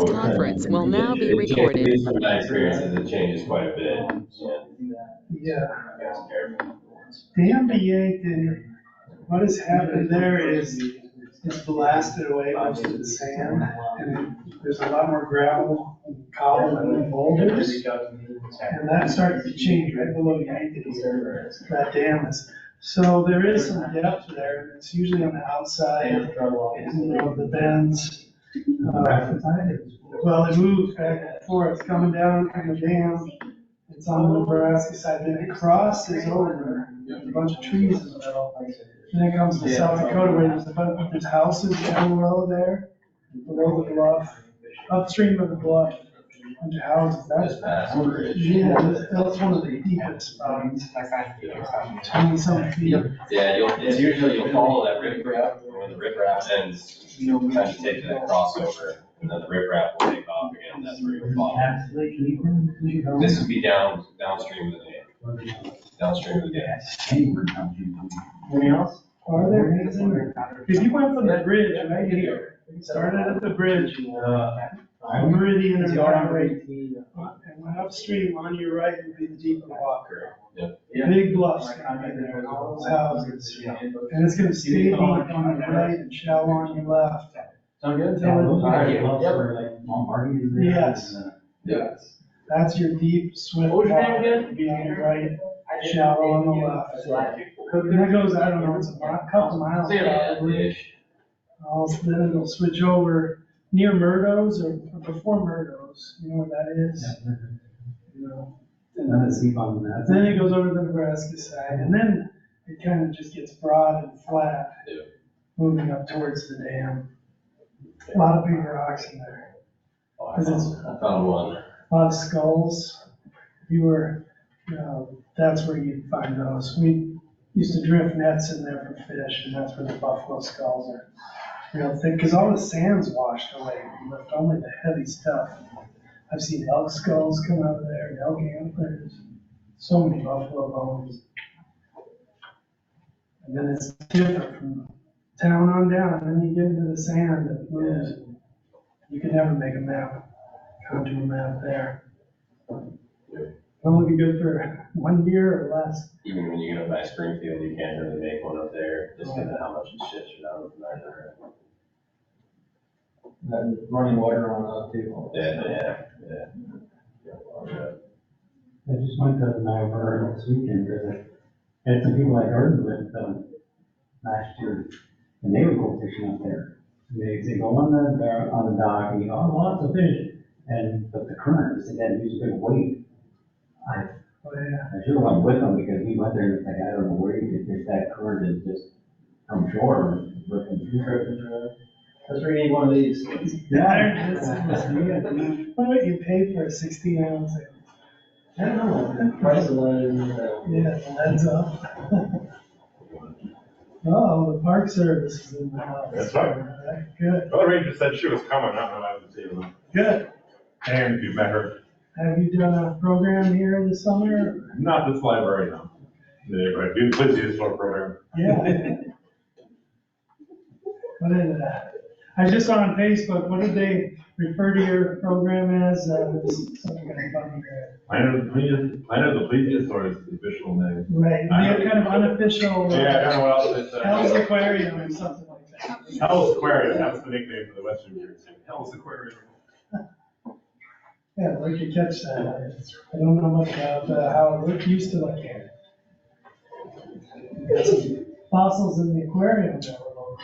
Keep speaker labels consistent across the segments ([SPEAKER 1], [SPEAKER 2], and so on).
[SPEAKER 1] conference will now be recorded.
[SPEAKER 2] At least from my experiences, it changes quite a bit.
[SPEAKER 3] Yeah. Dam to Yankton, what has happened there is it's blasted away most of the sand, and there's a lot more gravel and cobble and boulders. And that starts to change right below Yankton here, that dam is. So there is some depth there, and it's usually on the outside, of the bends. Well, it moves back and forth, coming down from the dam. It's on the Nebraska side, then it crosses over, there's a bunch of trees in the middle. And then it comes to South Dakota where there's houses down low there, below the bluff, upstream of the bluff, bunch of houses. That's one of the deepest spots. 20-some feet.
[SPEAKER 2] Yeah, you'll follow that riprap, and when the riprap ends, kind of take that crossover, and then the riprap will take off again, that's where you'll follow. This would be downstream of the dam. Downstream of the dam.
[SPEAKER 4] Anything else?
[SPEAKER 3] Are there anything? If you went from the bridge right here, started at the bridge, Meridian and right, and went upstream on your right would be the deep Walker.
[SPEAKER 2] Yep.
[SPEAKER 3] Big bluffs gonna be there, and all those houses. And it's gonna stay deep on your right and shallow on your left.
[SPEAKER 4] Sound good?
[SPEAKER 3] Yes. Yes. That's your deep, swift
[SPEAKER 4] What was your name
[SPEAKER 3] water.
[SPEAKER 4] again?
[SPEAKER 3] Be on your right, shallow on the left. And that goes, I don't know, it's a couple miles probably. Then it'll switch over near Murdo's or before Murdo's, you know where that is? Then it goes over to the Nebraska side, and then it kind of just gets broad and flat, moving up towards the dam. A lot of big rocks in there.
[SPEAKER 2] I found one.
[SPEAKER 3] A lot of skulls. If you were, that's where you'd find those. We used to drift nets in there for fish, and that's where the buffalo skulls are real thick, because all the sand's washed away. You left only the heavy stuff. I've seen elk skulls come out of there, and elk antlers, so many buffalo bones. And then it's different from town on down, and then you get into the sand that moves. You can never make a map, contour map there. Only be good for 1 year or less.
[SPEAKER 2] Even when you get up by Springfield, you can't really make one up there, just because of how much it shifts around from there.
[SPEAKER 4] And running water on too.
[SPEAKER 2] Yeah.
[SPEAKER 5] I just went to Niobrara this weekend, and some people I gardened with last year, and they would go fishing up there. They go on the dock, and you go, oh, lots of fish, but the current, they had to use a big weight. I should have went with them because we went there and it's like, I don't know where you could fish that current is just from shore, ripping through.
[SPEAKER 4] That's where you need one of these.
[SPEAKER 3] Yeah. What about you pay for a 16-ounce?
[SPEAKER 4] I don't know. Price of one.
[SPEAKER 3] Yeah, that's up. Oh, the Park Service is in the house.
[SPEAKER 6] That's right.
[SPEAKER 3] Good.
[SPEAKER 6] Well, the ranger said she was coming, I don't know how to see her.
[SPEAKER 3] Good.
[SPEAKER 6] And if you met her.
[SPEAKER 3] Have you done a program here this summer?
[SPEAKER 6] Not this library, no. Yeah, right, do the busiest sort of program.
[SPEAKER 3] Yeah. What is that? I just saw on Facebook, what did they refer to your program as? Something kind of funny.
[SPEAKER 6] Planet of the Plesiosaur is the official name.
[SPEAKER 3] Right, you have kind of unofficial.
[SPEAKER 6] Yeah, I don't know what else it's.
[SPEAKER 3] Hell's Aquarium or something like that.
[SPEAKER 6] Hell's Aquarium, that's the nickname for the Western Jersey. Hell's Aquarium.
[SPEAKER 3] Yeah, I'd like to catch that. I don't know much about how it used to look. Got some fossils in the aquarium that were local.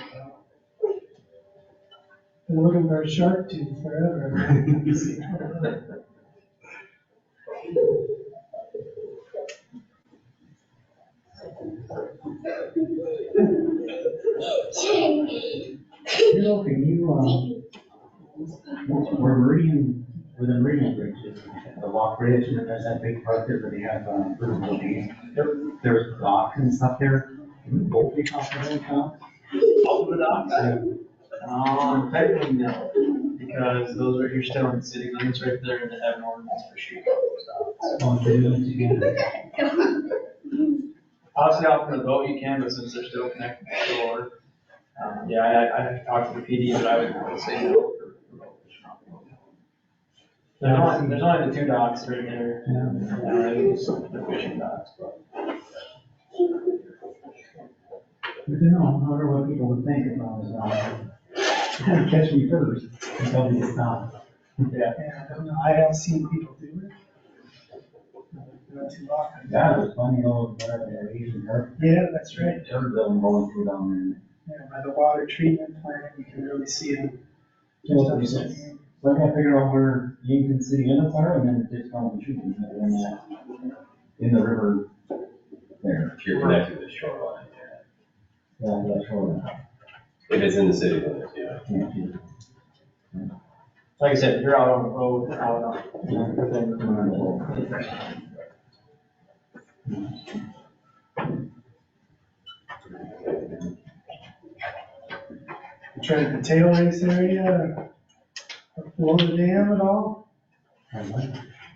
[SPEAKER 3] Been looking for a shark tooth forever.
[SPEAKER 5] Where the Meridian Bridge is, the Walk Bridge, and there's that big park there where they have vertical days. There's docks and stuff there. Can we both be off of that, Tom?
[SPEAKER 4] Off of the dock? Technically no, because you're still in city limits right there, and they have an ordinance for street docks. Obviously, off on the boat you can, but since they're still connected to the shore, I have to talk to the PD, but I would say no for boat fishing off the boat. There's only the 2 docks right there. The fishing docks, but.
[SPEAKER 5] I don't know, I wonder what people would think if I was, catch me first, until we get stopped.
[SPEAKER 4] Yeah.
[SPEAKER 3] Yeah, I don't know, I have seen people do it. Not too often.
[SPEAKER 5] Yeah, there's plenty of those, Asian carp.
[SPEAKER 3] Yeah, that's right.
[SPEAKER 5] There's them going through down
[SPEAKER 3] Yeah, by the water treatment plant, you can really see them.
[SPEAKER 5] there. So I gotta figure out where Yankton city limits are, and then just go and shoot them, and then, in the river there.
[SPEAKER 2] If you're connected to the shoreline,
[SPEAKER 5] Yeah, that's short.
[SPEAKER 2] if it's in the city limits, yeah.
[SPEAKER 4] Like I said, you're out on the road, out on.
[SPEAKER 3] Tried the tail race area, below the dam at all?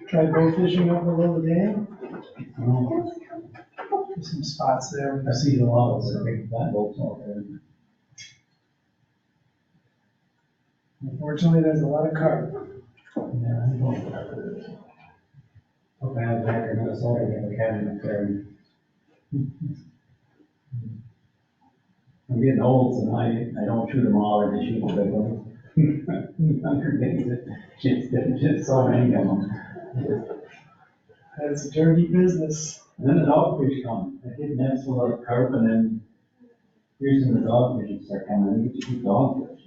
[SPEAKER 3] Tried bow fishing up below the dam? There's some spots there.
[SPEAKER 5] I see a lot of the big flat boats out there.
[SPEAKER 3] Unfortunately, there's a lot of carp.
[SPEAKER 5] Yeah, I know. Okay, I was back in Minnesota, we have a cabin up there. I'm getting old, so I don't shoot them all, I just shoot the big ones. Younger days, just so many of them.
[SPEAKER 3] That's a dirty business.
[SPEAKER 5] And then the dogfish come, I did nets full of carp, and then here's when the dogfish start coming, you get to keep dogfish.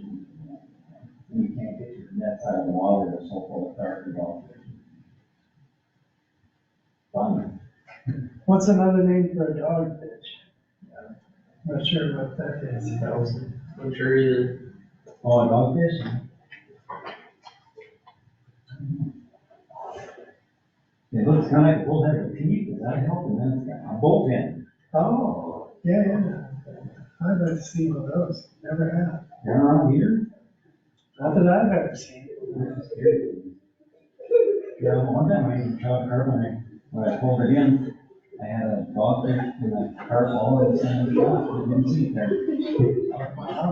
[SPEAKER 5] And you can't get your nets out of the water, they're so full of carp and dogfish. Fun.
[SPEAKER 3] What's another name for a dogfish? Not sure what that is.
[SPEAKER 4] I'm sure either.
[SPEAKER 5] Oh, a dogfish? It looks kind of like a bullhead with teeth, does that help? And then it's got a bullfin.
[SPEAKER 3] Oh, yeah. I'd like to see one of those. Never have.
[SPEAKER 5] They're around here?
[SPEAKER 3] Not that I've ever seen.
[SPEAKER 5] Yeah, one time I even shot carp when I pulled it in. I had a dogfish and a carp all in the same shot. I didn't see it there.
[SPEAKER 3] Wow.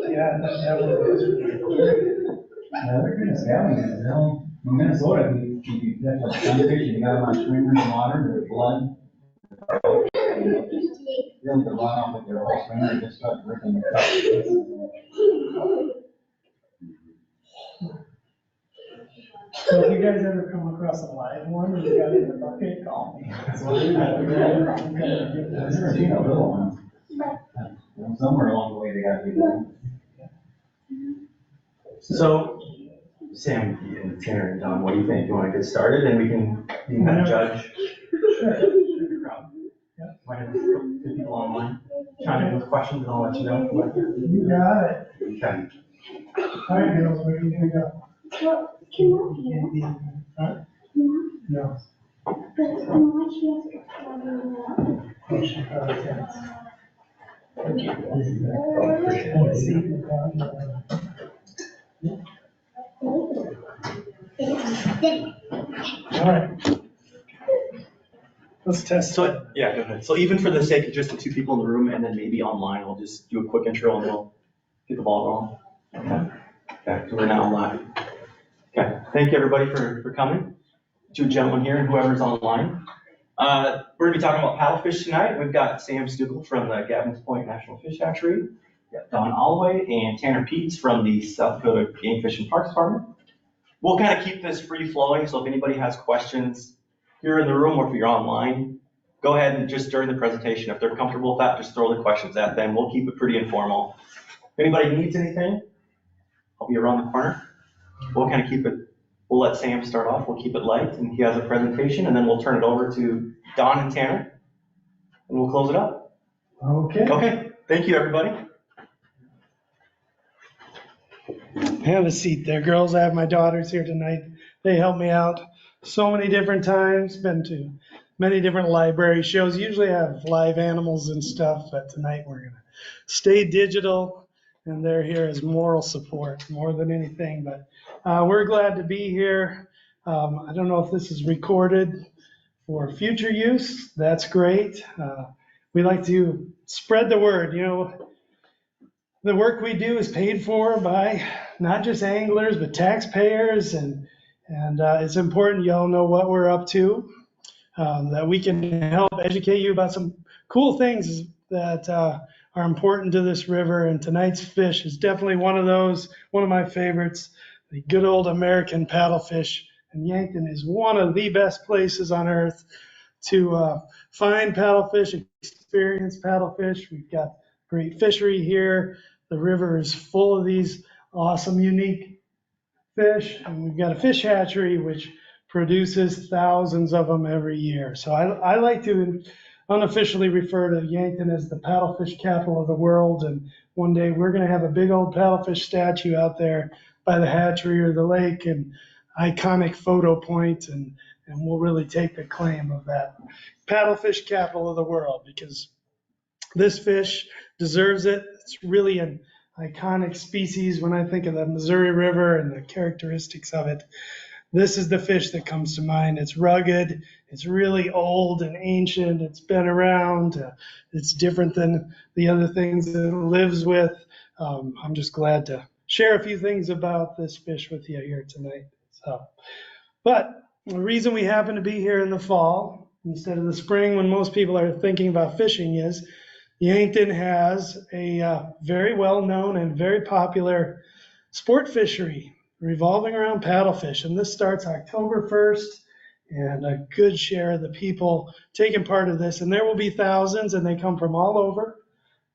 [SPEAKER 3] Yeah, that one was really cool.
[SPEAKER 5] They're good as Gavins. In Minnesota, you catch a sunfish and you got them on streamers and water, there's blood. And they'll just run off with their whole streamer and just start ripping the cup.
[SPEAKER 3] So if you guys ever come across a live one and you got it in a bucket, call me.
[SPEAKER 5] I've never seen a little one. Somewhere along the way they gotta be little.
[SPEAKER 7] So, Sam and Tanner and Don, what do you think? You want to get started and we can kind of judge?
[SPEAKER 3] Sure.
[SPEAKER 7] The crowd? Might have two people online chiming in with questions and I'll let you know.
[SPEAKER 3] You got it.
[SPEAKER 7] Okay.
[SPEAKER 3] All right, girls, where are you gonna go?
[SPEAKER 8] Well, can
[SPEAKER 3] Huh? No.
[SPEAKER 8] but why she has to go
[SPEAKER 3] Oh, she probably can. All right. Let's test.
[SPEAKER 7] So, yeah, go ahead. So even for the sake of just the two people in the room and then maybe online, I'll just do a quick intro and we'll get the ball rolling. Okay. Okay, so we're now live. Okay, thank you everybody for coming. Two gentlemen here and whoever's online. We're gonna be talking about paddlefish tonight. We've got Sam Stuckel from the Gavins Point National Fish Hatchery. We've got Don Alloway and Tanner Peets from the South Dakota Game Fish and Parks Department. We'll kind of keep this free flowing, so if anybody has questions here in the room or if you're online, go ahead and just during the presentation, if they're comfortable with that, just throw the questions at them. We'll keep it pretty informal. If anybody needs anything, I'll be around the corner. We'll kind of keep it, we'll let Sam start off. We'll keep it light and he has a presentation and then we'll turn it over to Don and Tanner and we'll close it up.
[SPEAKER 3] Okay.
[SPEAKER 7] Okay, thank you everybody.
[SPEAKER 3] Have a seat there, girls. I have my daughters here tonight. They help me out so many different times, been to many different library shows. Usually have live animals and stuff, but tonight we're gonna stay digital and they're here as moral support more than anything, but we're glad to be here. I don't know if this is recorded for future use. That's great. We like to spread the word, you know. the work we do is paid for by not just anglers, but taxpayers, and it's important y'all know what we're up to, that we can help educate you about some cool things that are important to this river. And tonight's fish is definitely one of those, one of my favorites, the good old American paddlefish. And Yankton is one of the best places on earth to find paddlefish, experience paddlefish. We've got great fishery here. The river is full of these awesome, unique fish. And we've got a fish hatchery, which produces thousands of them every year. So I like to unofficially refer to Yankton as the paddlefish capital of the world. And one day we're going to have a big old paddlefish statue out there by the hatchery or the lake, and iconic photo point, and we'll really take the claim of that paddlefish capital of the world, because this fish deserves it. It's really an iconic species when I think of the Missouri River and the characteristics of it. This is the fish that comes to mind. It's rugged, it's really old and ancient, it's been around, it's different than the other things that it lives with. I'm just glad to share a few things about this fish with you here tonight. But the reason we happen to be here in the fall instead of the spring when most people are thinking about fishing is Yankton has a very well-known and very popular sport fishery revolving around paddlefish. And this starts October 1st, and a good share of the people taking part of this. And there will be thousands, and they come from all over.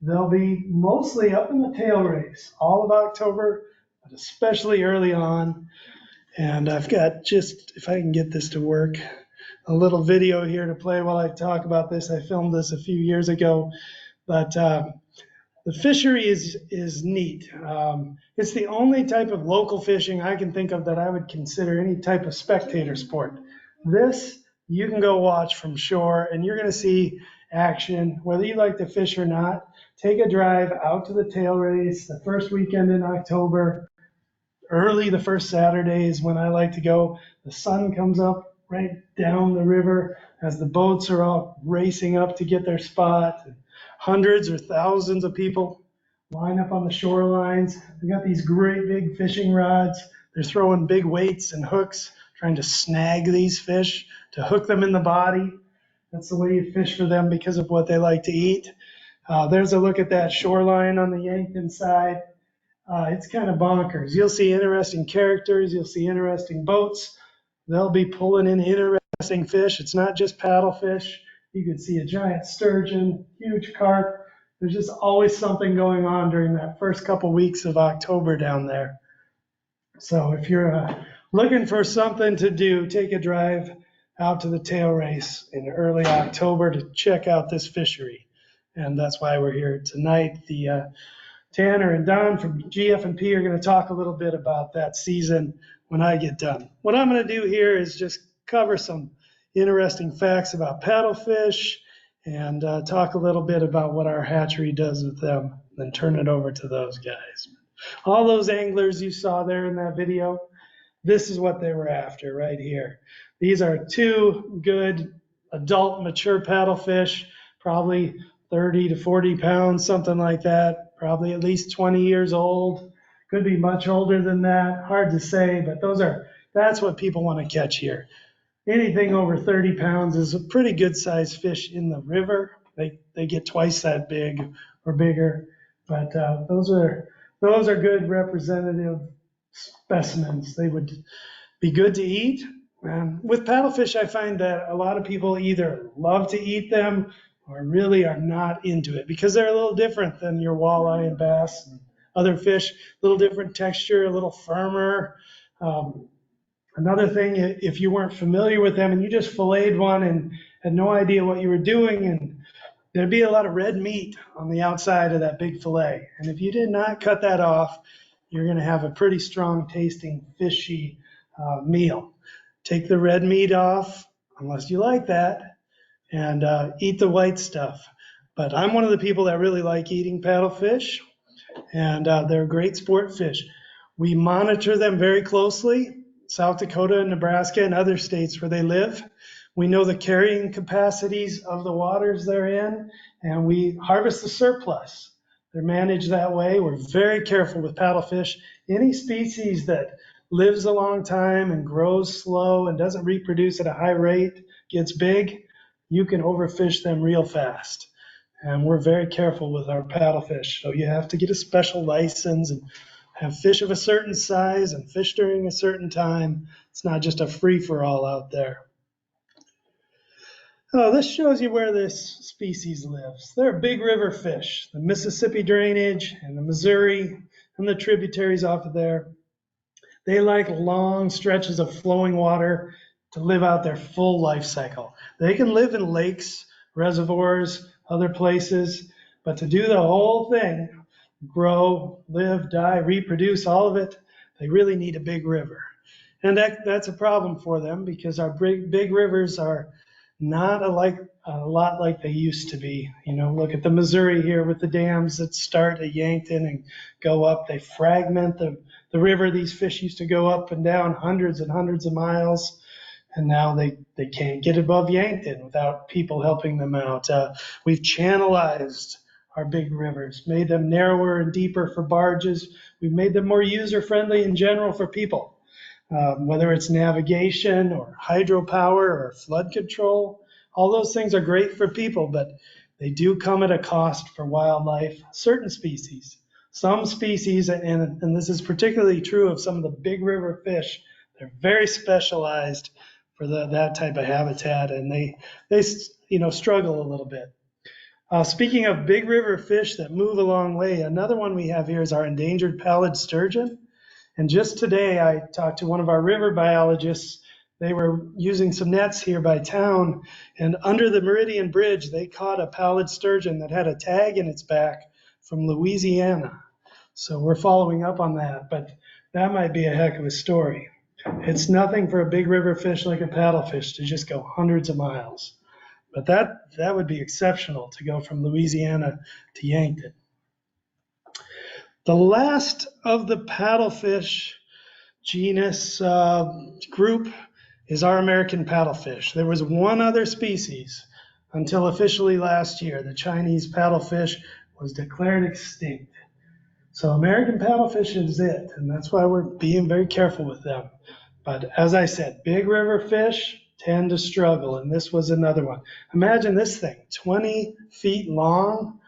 [SPEAKER 3] They'll be mostly up in the tail race all of October, but especially early on. And I've got, just, if I can get this to work, a little video here to play while I talk about this. I filmed this a few years ago, but the fishery is neat. It's the only type of local fishing I can think of that I would consider any type of spectator sport. This, you can go watch from shore, and you're going to see action, whether you like to fish or not. Take a drive out to the tail race the first weekend in October. Early, the first Saturday is when I like to go. The sun comes up right down the river as the boats are all racing up to get their spot. Hundreds or thousands of people line up on the shorelines. They've got these great big fishing rods. They're throwing big weights and hooks, trying to snag these fish, to hook them in the body. That's the way you fish for them because of what they like to eat. There's a look at that shoreline on the Yankton side. It's kind of bonkers. You'll see interesting characters. You'll see interesting boats. They'll be pulling in interesting fish. It's not just paddlefish. You can see a giant sturgeon, huge carp. There's just always something going on during that first couple weeks of October down there. So if you're looking for something to do, take a drive out to the tail race in early October to check out this fishery. And that's why we're here tonight. The Tanner and Don from GF&P are going to talk a little bit about that season when I get done. What I'm going to do here is just cover some interesting facts about paddlefish and talk a little bit about what our hatchery does with them, then turn it over to those guys. All those anglers you saw there in that video, this is what they were after right here. These are two good adult mature paddlefish, probably 30 to 40 pounds, something like that, probably at least 20 years old. Could be much older than that, hard to say, but that's what people want to catch here. Anything over 30 pounds is a pretty good sized fish in the river. They get twice that big or bigger, but those are good representative specimens. They would be good to eat. With paddlefish, I find that a lot of people either love to eat them or really are not into it because they're a little different than your walleye and bass and other fish, a little different texture, a little firmer. Another thing, if you weren't familiar with them and you just filleted one and had no idea what you were doing, and there'd be a lot of red meat on the outside of that big fillet. And if you did not cut that off, you're going to have a pretty strong tasting fishy meal. Take the red meat off, unless you like that, and eat the white stuff. But I'm one of the people that really like eating paddlefish, and they're great sport fish. We monitor them very closely. South Dakota and Nebraska and other states where they live. We know the carrying capacities of the waters they're in, and we harvest the surplus. They're managed that way. We're very careful with paddlefish. Any species that lives a long time and grows slow and doesn't reproduce at a high rate, gets big, you can overfish them real fast. And we're very careful with our paddlefish. So you have to get a special license and have fish of a certain size and fish during a certain time. It's not just a free-for-all out there. Oh, this shows you where this species lives. They're big river fish. The Mississippi drainage and the Missouri and the tributaries off of there. They like long stretches of flowing water to live out their full life cycle. They can live in lakes, reservoirs, other places, but to do the whole thing, grow, live, die, reproduce, all of it, they really need a big river. And that's a problem for them because our big rivers are not a lot like they used to be. You know, look at the Missouri here with the dams that start at Yankton and go up. They fragment the river. These fish used to go up and down hundreds and hundreds of miles, and now they can't get above Yankton without people helping them out. We've channelized our big rivers, made them narrower and deeper for barges. We've made them more user-friendly in general for people. Whether it's navigation or hydropower or flood control, all those things are great for people, but they do come at a cost for wildlife, certain species. Some species, and this is particularly true of some of the big river fish, they're very specialized for that type of habitat, and they struggle a little bit. Speaking of big river fish that move a long way, another one we have here is our endangered pallid sturgeon. And just today, I talked to one of our river biologists. They were using some nets here by town, and under the Meridian Bridge, they caught a pallid sturgeon that had a tag in its back from Louisiana. So we're following up on that, but that might be a heck of a story. It's nothing for a big river fish like a paddlefish to just go hundreds of miles. But that would be exceptional to go from Louisiana to Yankton. The last of the paddlefish genus group is our American paddlefish. There was one other species until officially last year. The Chinese paddlefish was declared extinct. So American paddlefish is it, and that's why we're being very careful with them. But as I said, big river fish tend to struggle, and this was another one. Imagine this thing, 20 feet long,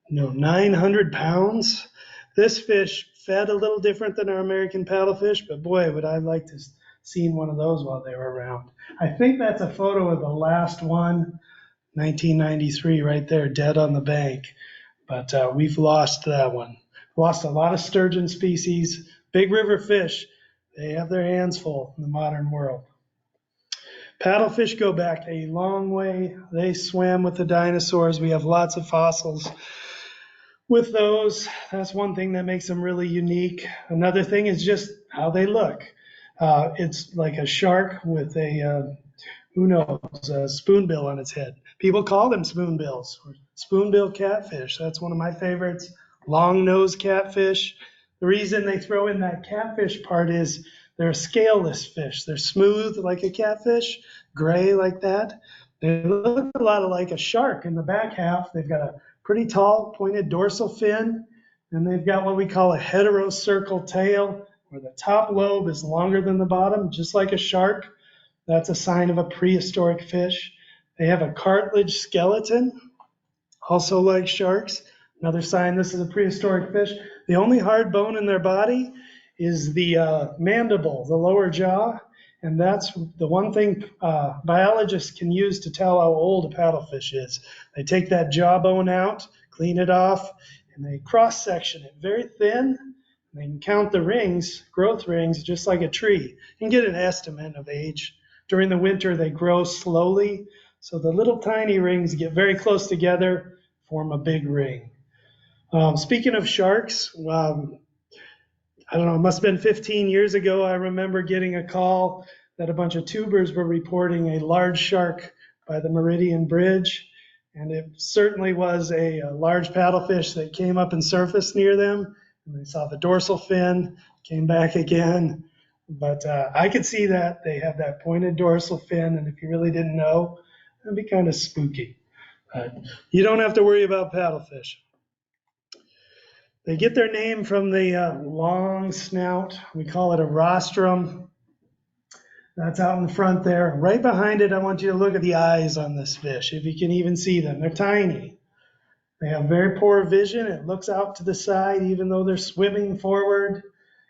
[SPEAKER 3] 900 pounds. This fish fed a little different than our American paddlefish, but boy, would I like to have seen one of those while they were around. I think that's a photo of the last one, 1993, right there, dead on the bank. But we've lost that one. Lost a lot of sturgeon species. Big river fish, they have their hands full in the modern world. Paddlefish go back a long way. They swam with the dinosaurs. We have lots of fossils with those. That's one thing that makes them really unique. Another thing is just how they look. It's like a shark with a spoonbill on its head. People call them spoonbills or spoonbill catfish. That's one of my favorites. Long-nosed catfish. The reason they throw in that catfish part is they're a scaleless fish. They're smooth like a catfish, gray like that. They look a lot like a shark in the back half. They've got a pretty tall, pointed dorsal fin, and they've got what we call a heterocircle tail, where the top lobe is longer than the bottom, just like a shark. That's a sign of a prehistoric fish. They have a cartilage skeleton, also like sharks. Another sign this is a prehistoric fish. The only hard bone in their body is the mandible, the lower jaw, and that's the one thing biologists can use to tell how old a paddlefish is. They take that jawbone out, clean it off, and they cross-section it very thin. They can count the rings, growth rings, just like a tree, and get an estimate of age. During the winter, they grow slowly, so the little tiny rings get very close together, form a big ring. Speaking of sharks, I don't know, it must have been 15 years ago, I remember getting a call that a bunch of tubers were reporting a large shark by the Meridian Bridge, and it certainly was a large paddlefish that came up and surfaced near them, and they saw the dorsal fin, came back again, but I could see that. They have that pointed dorsal fin, and if you really didn't know, it'd be kind of spooky. But you don't have to worry about paddlefish. They get their name from the long snout. We call it a rostrum. That's out in the front there. Right behind it, I want you to look at the eyes on this fish, if you can even see them. They're tiny. They have very poor vision. It looks out to the side even though they're swimming forward.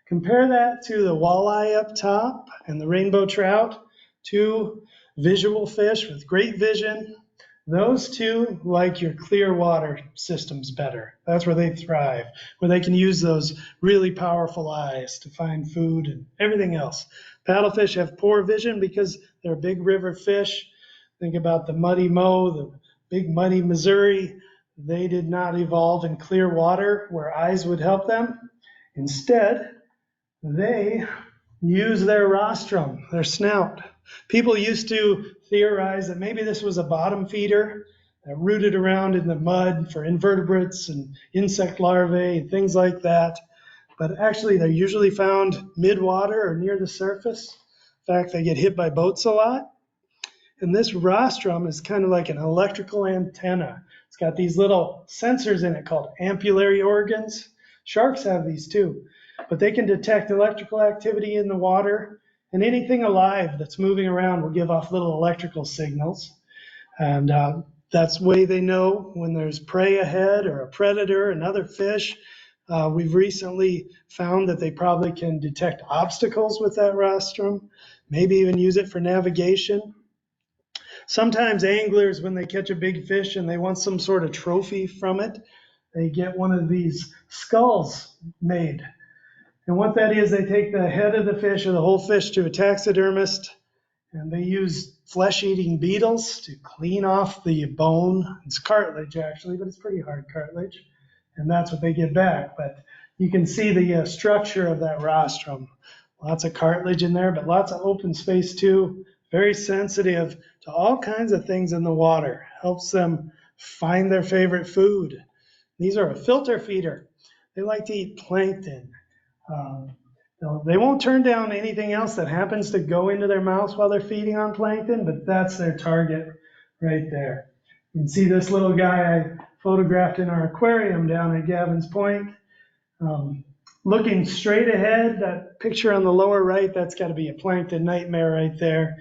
[SPEAKER 3] Compare that to the walleye up top and the rainbow trout, two visual fish with great vision. Those two like your clear water systems better. That's where they thrive, where they can use those really powerful eyes to find food and everything else. Paddlefish have poor vision because they're big river fish. Think about the muddy Mo, the big muddy Missouri. They did not evolve in clear water where eyes would help them. Instead, they use their rostrum, their snout. People used to theorize that maybe this was a bottom feeder that rooted around in the mud for invertebrates and insect larvae and things like that. But actually, they're usually found mid-water or near the surface. In fact, they get hit by boats a lot. And this rostrum is kind of like an electrical antenna. It's got these little sensors in it called ampullary organs. Sharks have these too. But they can detect electrical activity in the water, and anything alive that's moving around will give off little electrical signals. And that's the way they know when there's prey ahead or a predator, another fish. We've recently found that they probably can detect obstacles with that rostrum, maybe even use it for navigation. Sometimes anglers, when they catch a big fish and they want some sort of trophy from it, they get one of these skulls made. And what that is, they take the head of the fish or the whole fish to a taxidermist, and they use flesh-eating beetles to clean off the bone. It's cartilage, actually, but it's pretty hard cartilage. And that's what they get back. But you can see the structure of that rostrum. Lots of cartilage in there, but lots of open space, too. Very sensitive to all kinds of things in the water. Helps them find their favorite food. These are a filter feeder. They like to eat plankton. They won't turn down anything else that happens to go into their mouths while they're feeding on plankton, but that's their target right there. You can see this little guy I photographed in our aquarium down at Gavins Point. Looking straight ahead, that picture on the lower right, that's got to be a plankton nightmare right there.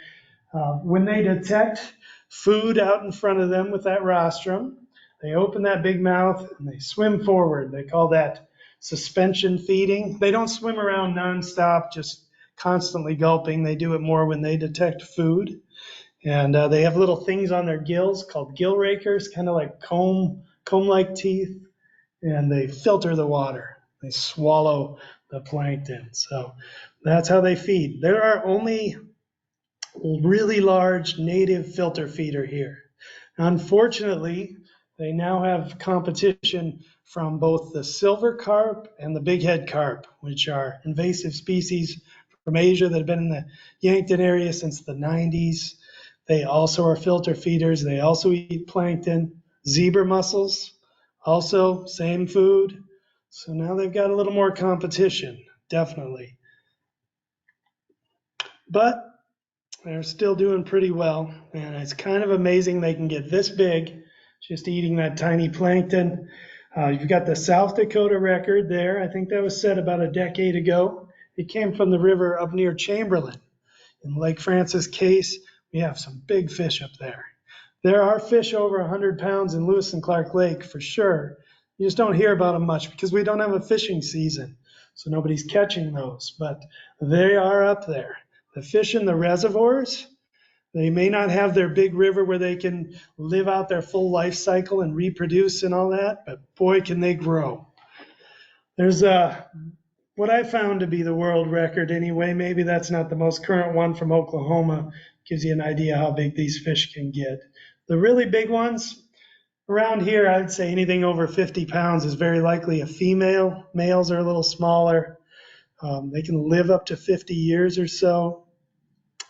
[SPEAKER 3] When they detect food out in front of them with that rostrum, they open that big mouth and they swim forward. They call that suspension feeding. They don't swim around nonstop, just constantly gulping. They do it more when they detect food. And they have little things on their gills called gill rakers, kind of like comb-like teeth, and they filter the water. They swallow the plankton. So that's how they feed. There are only really large native filter feeder here. Unfortunately, they now have competition from both the silver carp and the bighead carp, which are invasive species from Asia that have been in the Yankton area since the 90s. They also are filter feeders. They also eat plankton. Zebra mussels, also same food. So now they've got a little more competition, definitely. But they're still doing pretty well, and it's kind of amazing they can get this big just eating that tiny plankton. You've got the South Dakota record there. I think that was set about a decade ago. It came from the river up near Chamberlain. In Lake Francis Case, we have some big fish up there. There are fish over 100 pounds in Lewis and Clark Lake for sure. You just don't hear about them much because we don't have a fishing season, so nobody's catching those, but they are up there. The fish in the reservoirs, they may not have their big river where they can live out their full life cycle and reproduce and all that, but boy, can they grow. There's what I found to be the world record anyway. Maybe that's not the most current one from Oklahoma. Gives you an idea how big these fish can get. The really big ones, around here, I'd say anything over 50 pounds is very likely a female. Males are a little smaller. They can live up to 50 years or so.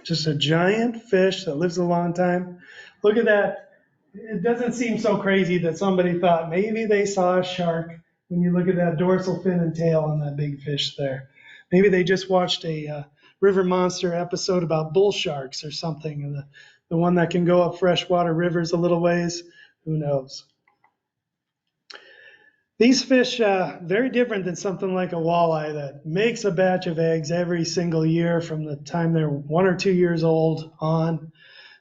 [SPEAKER 3] Just a giant fish that lives a long time. Look at that. It doesn't seem so crazy that somebody thought maybe they saw a shark when you look at that dorsal fin and tail on that big fish there. Maybe they just watched a River Monster episode about bull sharks or something, and the one that can go up freshwater rivers a little ways. Who knows? These fish, very different than something like a walleye that makes a batch of eggs every single year from the time they're 1 or 2 years old on.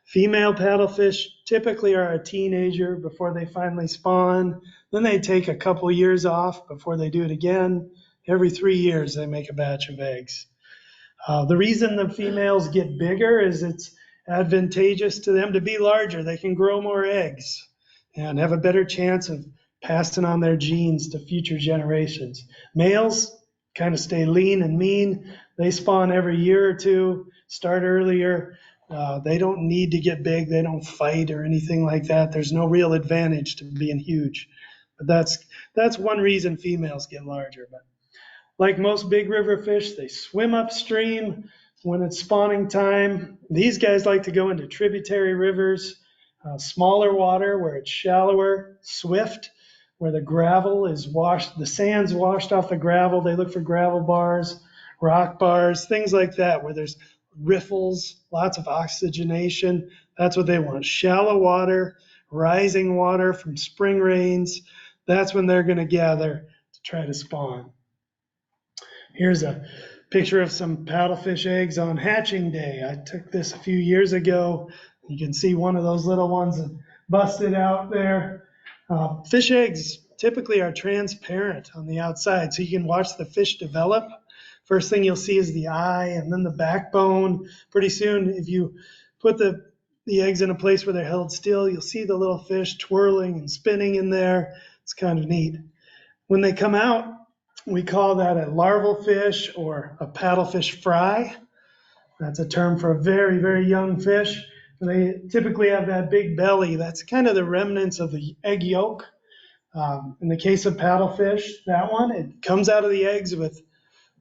[SPEAKER 3] Female paddlefish typically are a teenager before they finally spawn. Then they take a couple years off before they do it again. Every 3 years they make a batch of eggs. The reason the females get bigger is it's advantageous to them to be larger. They can grow more eggs and have a better chance of passing on their genes to future generations. Males kind of stay lean and mean. They spawn every year or two, start earlier. They don't need to get big. They don't fight or anything like that. There's no real advantage to being huge. But that's one reason females get larger. But like most big river fish, they swim upstream when it's spawning time. These guys like to go into tributary rivers, smaller water where it's shallower, swift, where the gravel is washed, the sand's washed off the gravel. They look for gravel bars, rock bars, things like that, where there's riffles, lots of oxygenation. That's what they want. Shallow water, rising water from spring rains. That's when they're going to gather to try to spawn. Here's a picture of some paddlefish eggs on hatching day. I took this a few years ago. You can see one of those little ones busted out there. Fish eggs typically are transparent on the outside, so you can watch the fish develop. First thing you'll see is the eye and then the backbone. Pretty soon, if you put the eggs in a place where they're held still, you'll see the little fish twirling and spinning in there. It's kind of neat. When they come out, we call that a larval fish or a paddlefish fry. That's a term for a very, very young fish. They typically have that big belly. That's kind of the remnants of the egg yolk. In the case of paddlefish, that one, it comes out of the eggs with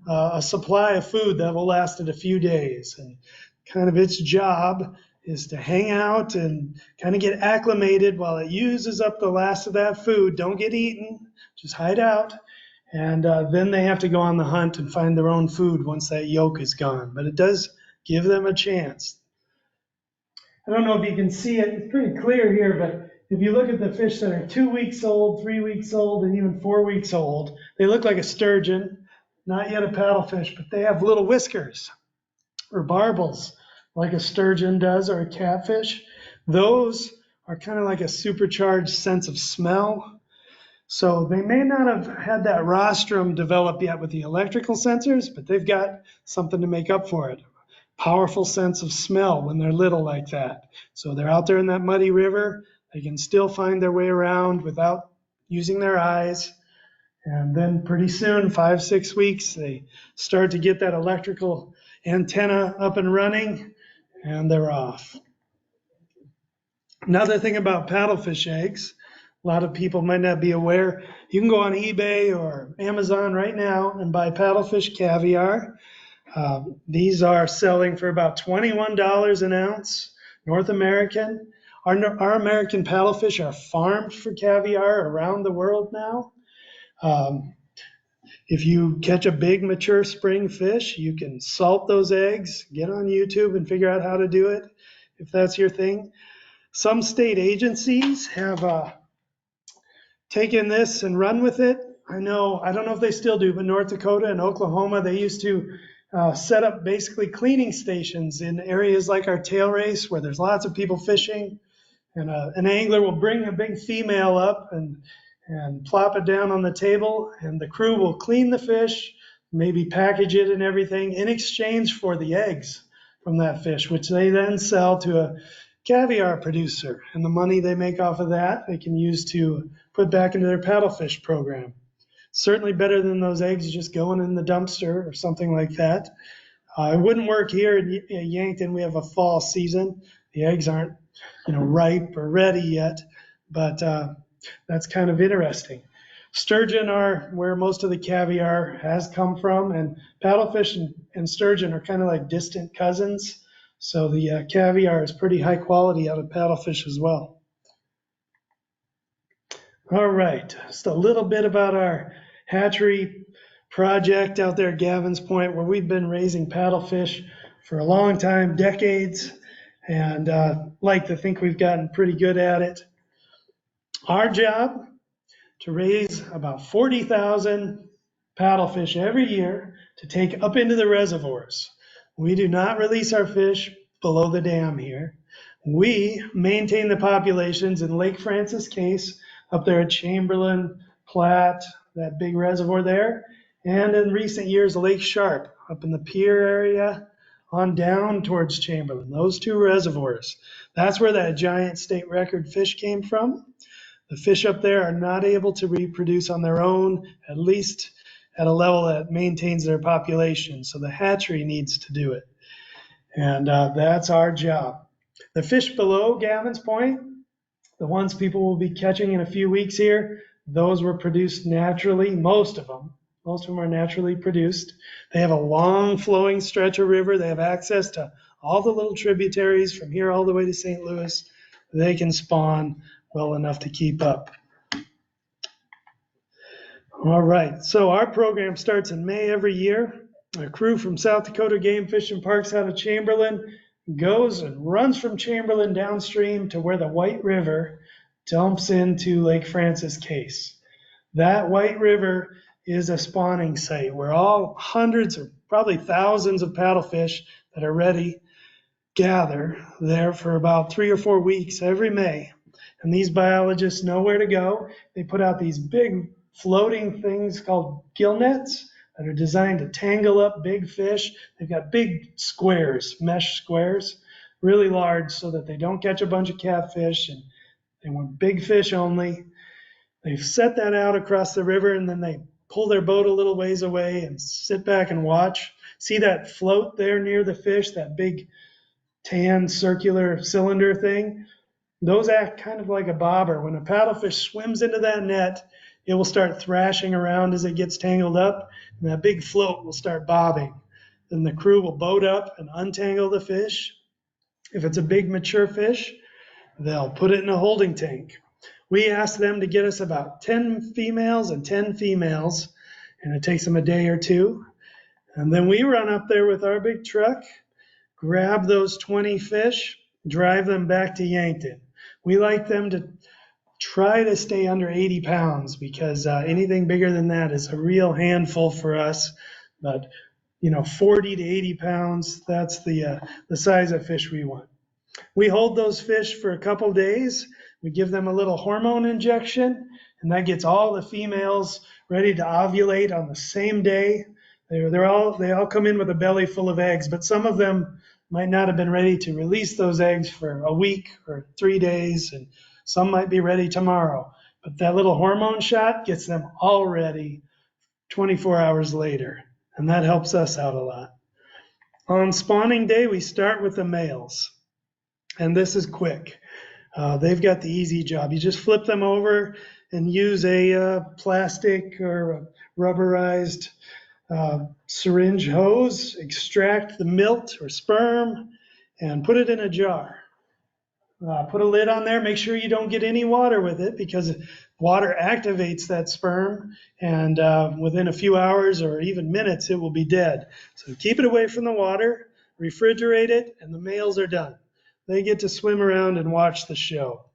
[SPEAKER 3] a supply of food that will last it a few days. And kind of its job is to hang out and kind of get acclimated while it uses up the last of that food. Don't get eaten, just hide out. And then they have to go on the hunt and find their own food once that yolk is gone. But it does give them a chance. I don't know if you can see it. It's pretty clear here, but if you look at the fish that are 2 weeks old, 3 weeks old, and even 4 weeks old, they look like a sturgeon, not yet a paddlefish, but they have little whiskers or barbels like a sturgeon does or a catfish. Those are kind of like a supercharged sense of smell. So they may not have had that rostrum develop yet with the electrical sensors, but they've got something to make up for it. Powerful sense of smell when they're little like that. So they're out there in that muddy river. They can still find their way around without using their eyes. And then pretty soon, 5, 6 weeks, they start to get that electrical antenna up and running, and they're off. Another thing about paddlefish eggs, a lot of people might not be aware, you can go on eBay or Amazon right now and buy paddlefish caviar. These are selling for about $21 an ounce, North American. Our American paddlefish are farmed for caviar around the world now. If you catch a big mature spring fish, you can salt those eggs, get on YouTube and figure out how to do it if that's your thing. Some state agencies have taken this and run with it. I don't know if they still do, but North Dakota and Oklahoma, they used to set up basically cleaning stations in areas like our tail race where there's lots of people fishing, and an angler will bring a big female up and plop it down on the table, and the crew will clean the fish, maybe package it and everything in exchange for the eggs from that fish, which they then sell to a caviar producer. And the money they make off of that, they can use to put back into their paddlefish program. Certainly better than those eggs just going in the dumpster or something like that. It wouldn't work here in Yankton. We have a fall season. The eggs aren't, ripe or ready yet, but that's kind of interesting. Sturgeon are where most of the caviar has come from, and paddlefish and sturgeon are kind of like distant cousins. So the caviar is pretty high quality out of paddlefish as well. All right, just a little bit about our hatchery project out there at Gavins Point, where we've been raising paddlefish for a long time, decades, and like to think we've gotten pretty good at it. Our job to raise about 40,000 paddlefish every year to take up into the reservoirs. We do not release our fish below the dam here. We maintain the populations in Lake Francis Case up there at Chamberlain, Platte, that big reservoir there, and in recent years, Lake Sharp up in the Pier area on down towards Chamberlain, those two reservoirs. That's where that giant state record fish came from. The fish up there are not able to reproduce on their own, at least at a level that maintains their population. So the hatchery needs to do it. And that's our job. The fish below Gavins Point, the ones people will be catching in a few weeks here, those were produced naturally, most of them. Most of them are naturally produced. They have a long flowing stretch of river. They have access to all the little tributaries from here all the way to St. Louis. They can spawn well enough to keep up. All right, so our program starts in May every year. A crew from South Dakota Game Fish and Parks out of Chamberlain goes and runs from Chamberlain downstream to where the White River dumps into Lake Francis Case. That White River is a spawning site where all hundreds or probably thousands of paddlefish that are ready gather there for about 3 or 4 weeks every May. And these biologists know where to go. They put out these big floating things called gill nets that are designed to tangle up big fish. They've got big squares, mesh squares, really large so that they don't catch a bunch of catfish, and they want big fish only. They've set that out across the river, and then they pull their boat a little ways away and sit back and watch. See that float there near the fish, that big tan circular cylinder thing? Those act kind of like a bobber. When a paddlefish swims into that net, it will start thrashing around as it gets tangled up, and that big float will start bobbing. Then the crew will boat up and untangle the fish. If it's a big mature fish, they'll put it in a holding tank. We ask them to get us about 10 females and 10 females, and it takes them a day or two. And then we run up there with our big truck, grab those 20 fish, drive them back to Yankton. We like them to try to stay under 80 pounds because anything bigger than that is a real handful for us. But 40 to 80 pounds, that's the size of fish we want. We hold those fish for a couple days. We give them a little hormone injection, and that gets all the females ready to ovulate on the same day. They all come in with a belly full of eggs, but some of them might not have been ready to release those eggs for a week or 3 days, and some might be ready tomorrow. But that little hormone shot gets them all ready 24 hours later, and that helps us out a lot. On spawning day, we start with the males, and this is quick. They've got the easy job. You just flip them over and use a plastic or a rubberized syringe hose, extract the milt or sperm, and put it in a jar. Put a lid on there. Make sure you don't get any water with it because water activates that sperm, and within a few hours or even minutes, it will be dead. So keep it away from the water, refrigerate it, and the males are done. They get to swim around and watch the show.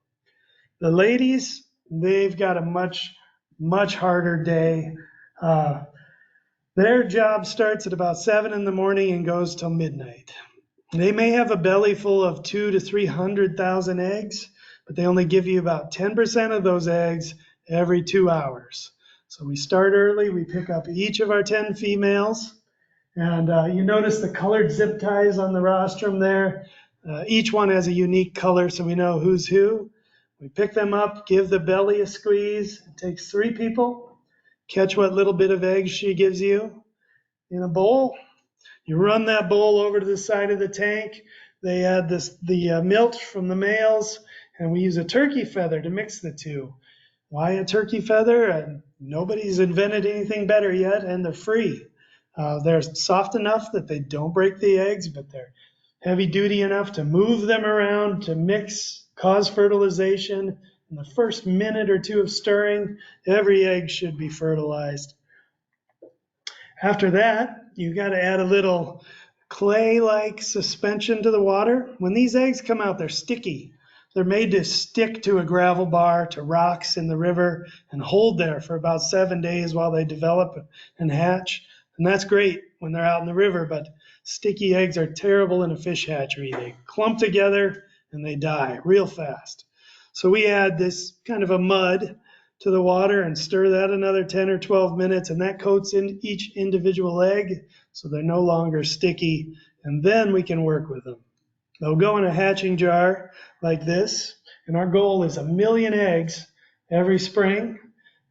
[SPEAKER 3] The ladies, they've got a much, much harder day. Their job starts at about 7 in the morning and goes till midnight. They may have a belly full of 200,000 to 300,000 eggs, but they only give you about 10% of those eggs every 2 hours. So we start early, we pick up each of our 10 females, and you notice the colored zip ties on the rostrum there. Each one has a unique color so we know who's who. We pick them up, give the belly a squeeze. It takes 3 people. Catch what little bit of eggs she gives you in a bowl. You run that bowl over to the side of the tank. They add the milt from the males, and we use a turkey feather to mix the two. Why a turkey feather? Nobody's invented anything better yet, and they're free. They're soft enough that they don't break the eggs, but they're heavy duty enough to move them around, to mix, cause fertilization. In the first minute or two of stirring, every egg should be fertilized. After that, you got to add a little clay-like suspension to the water. When these eggs come out, they're sticky. They're made to stick to a gravel bar, to rocks in the river, and hold there for about 7 days while they develop and hatch. And that's great when they're out in the river, but sticky eggs are terrible in a fish hatchery. They clump together and they die real fast. So we add this kind of a mud to the water and stir that another 10 or 12 minutes, and that coats in each individual egg so they're no longer sticky, and then we can work with them. They'll go in a hatching jar like this, and our goal is 1 million eggs every spring,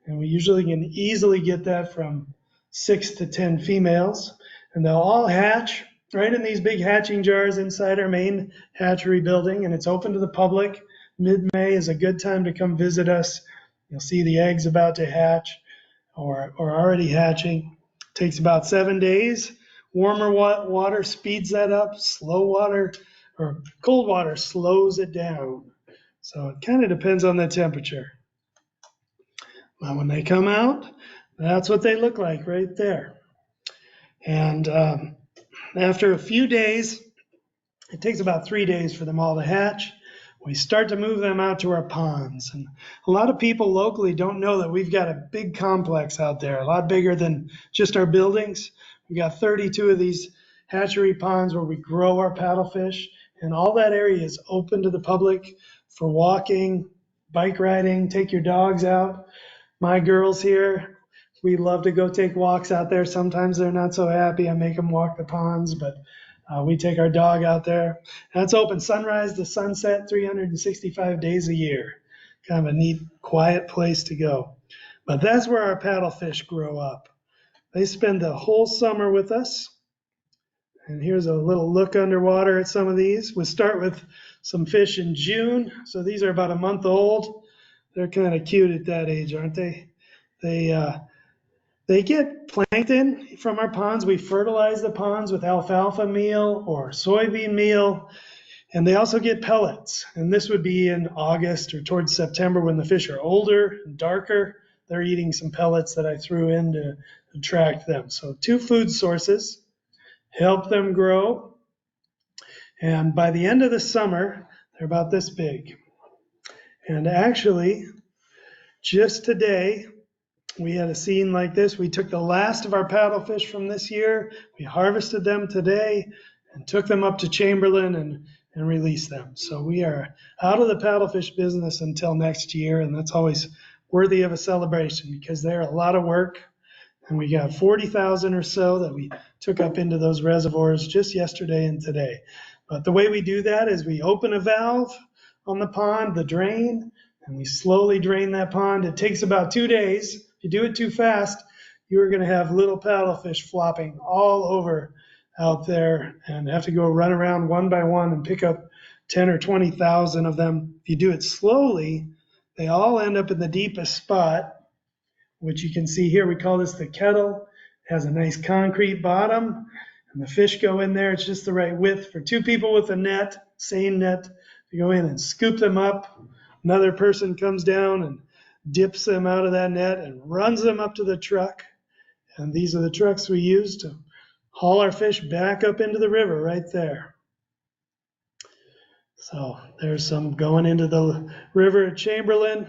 [SPEAKER 3] and we usually can easily get that from 6 to 10 females, and they'll all hatch right in these big hatching jars inside our main hatchery building, and it's open to the public. Mid-May is a good time to come visit us. You'll see the eggs about to hatch or already hatching. It takes about 7 days. Warmer water speeds that up. Slow water or cold water slows it down. So it kind of depends on the temperature. But when they come out, that's what they look like right there. And after a few days, it takes about 3 days for them all to hatch. We start to move them out to our ponds. And a lot of people locally don't know that we've got a big complex out there, a lot bigger than just our buildings. We've got 32 of these hatchery ponds where we grow our paddlefish, and all that area is open to the public for walking, bike riding, take your dogs out. My girls here, we love to go take walks out there. Sometimes they're not so happy. I make them walk the ponds, but we take our dog out there. That's open sunrise to sunset, 365 days a year. Kind of a neat, quiet place to go. But that's where our paddlefish grow up. They spend the whole summer with us. And here's a little look underwater at some of these. We'll start with some fish in June. So these are about a month old. They're kind of cute at that age, aren't they? They get plankton from our ponds. We fertilize the ponds with alfalfa meal or soybean meal, and they also get pellets. And this would be in August or towards September when the fish are older and darker. They're eating some pellets that I threw in to attract them. So 2 food sources help them grow. And by the end of the summer, they're about this big. And actually, just today, we had a scene like this. We took the last of our paddlefish from this year. We harvested them today and took them up to Chamberlain and released them. So we are out of the paddlefish business until next year, and that's always worthy of a celebration because they're a lot of work. And we got 40,000 or so that we took up into those reservoirs just yesterday and today. But the way we do that is we open a valve on the pond, the drain, and we slowly drain that pond. It takes about 2 days. If you do it too fast, you are going to have little paddlefish flopping all over out there and have to go run around one by one and pick up 10 or 20,000 of them. If you do it slowly, they all end up in the deepest spot, which you can see here. We call this the kettle. It has a nice concrete bottom, and the fish go in there. It's just the right width for 2 people with a net, seine net, to go in and scoop them up. Another person comes down and dips them out of that net and runs them up to the truck. And these are the trucks we use to haul our fish back up into the river right there. So there's some going into the river at Chamberlain.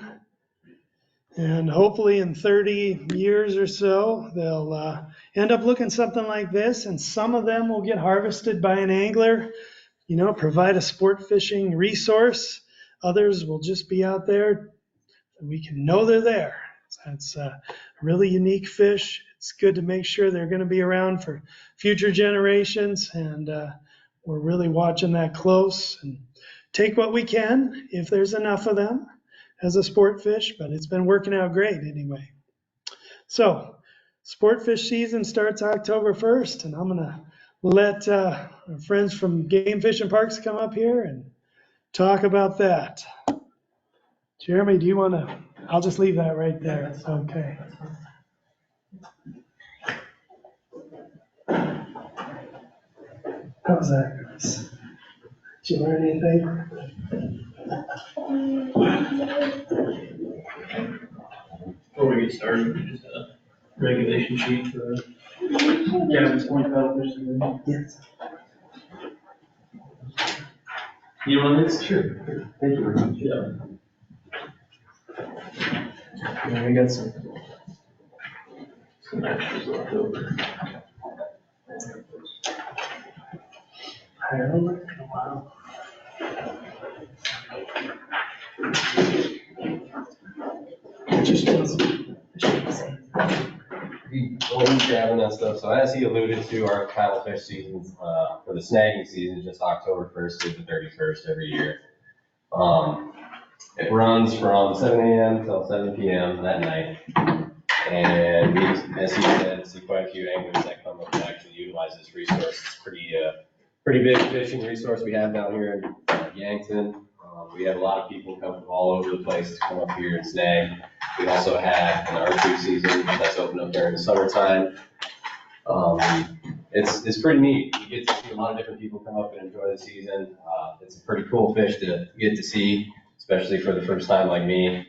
[SPEAKER 3] And hopefully in 30 years or so, they'll end up looking something like this. And some of them will get harvested by an angler, provide a sport fishing resource. Others will just be out there and we can know they're there. It's a really unique fish. It's good to make sure they're going to be around for future generations, and we're really watching that close and take what we can if there's enough of them as a sport fish, but it's been working out great anyway. So sport fish season starts October 1st, and I'm going to let our friends from Game Fish and Parks come up here and talk about that. Jeremy, do you want to? I'll just leave that right there. It's okay. How was that, guys? Did you learn anything?
[SPEAKER 4] Before we get started, just a regulation sheet for Gavins Point paddlefish.
[SPEAKER 3] Yes.
[SPEAKER 4] You know what it is?
[SPEAKER 7] Sure. Thank you very much.
[SPEAKER 4] Yeah. Yeah, we got some extras left over. I don't know. Wow.
[SPEAKER 2] He's grabbing that stuff. So as he alluded to, our paddlefish season, for the snagging season is just October 1st to the 31st every year. It runs from 7 a.m. till 7 p.m. that night. And we, as he said, see quite a few anglers that come up and actually utilize this resource. It's pretty big fishing resource we have down here in Yankton. We have a lot of people come from all over the place to come up here and snag. We also have an archery season that's open up during the summertime. It's pretty neat. You get to see a lot of different people come up and enjoy the season. It's a pretty cool fish to get to see, especially for the first time like me.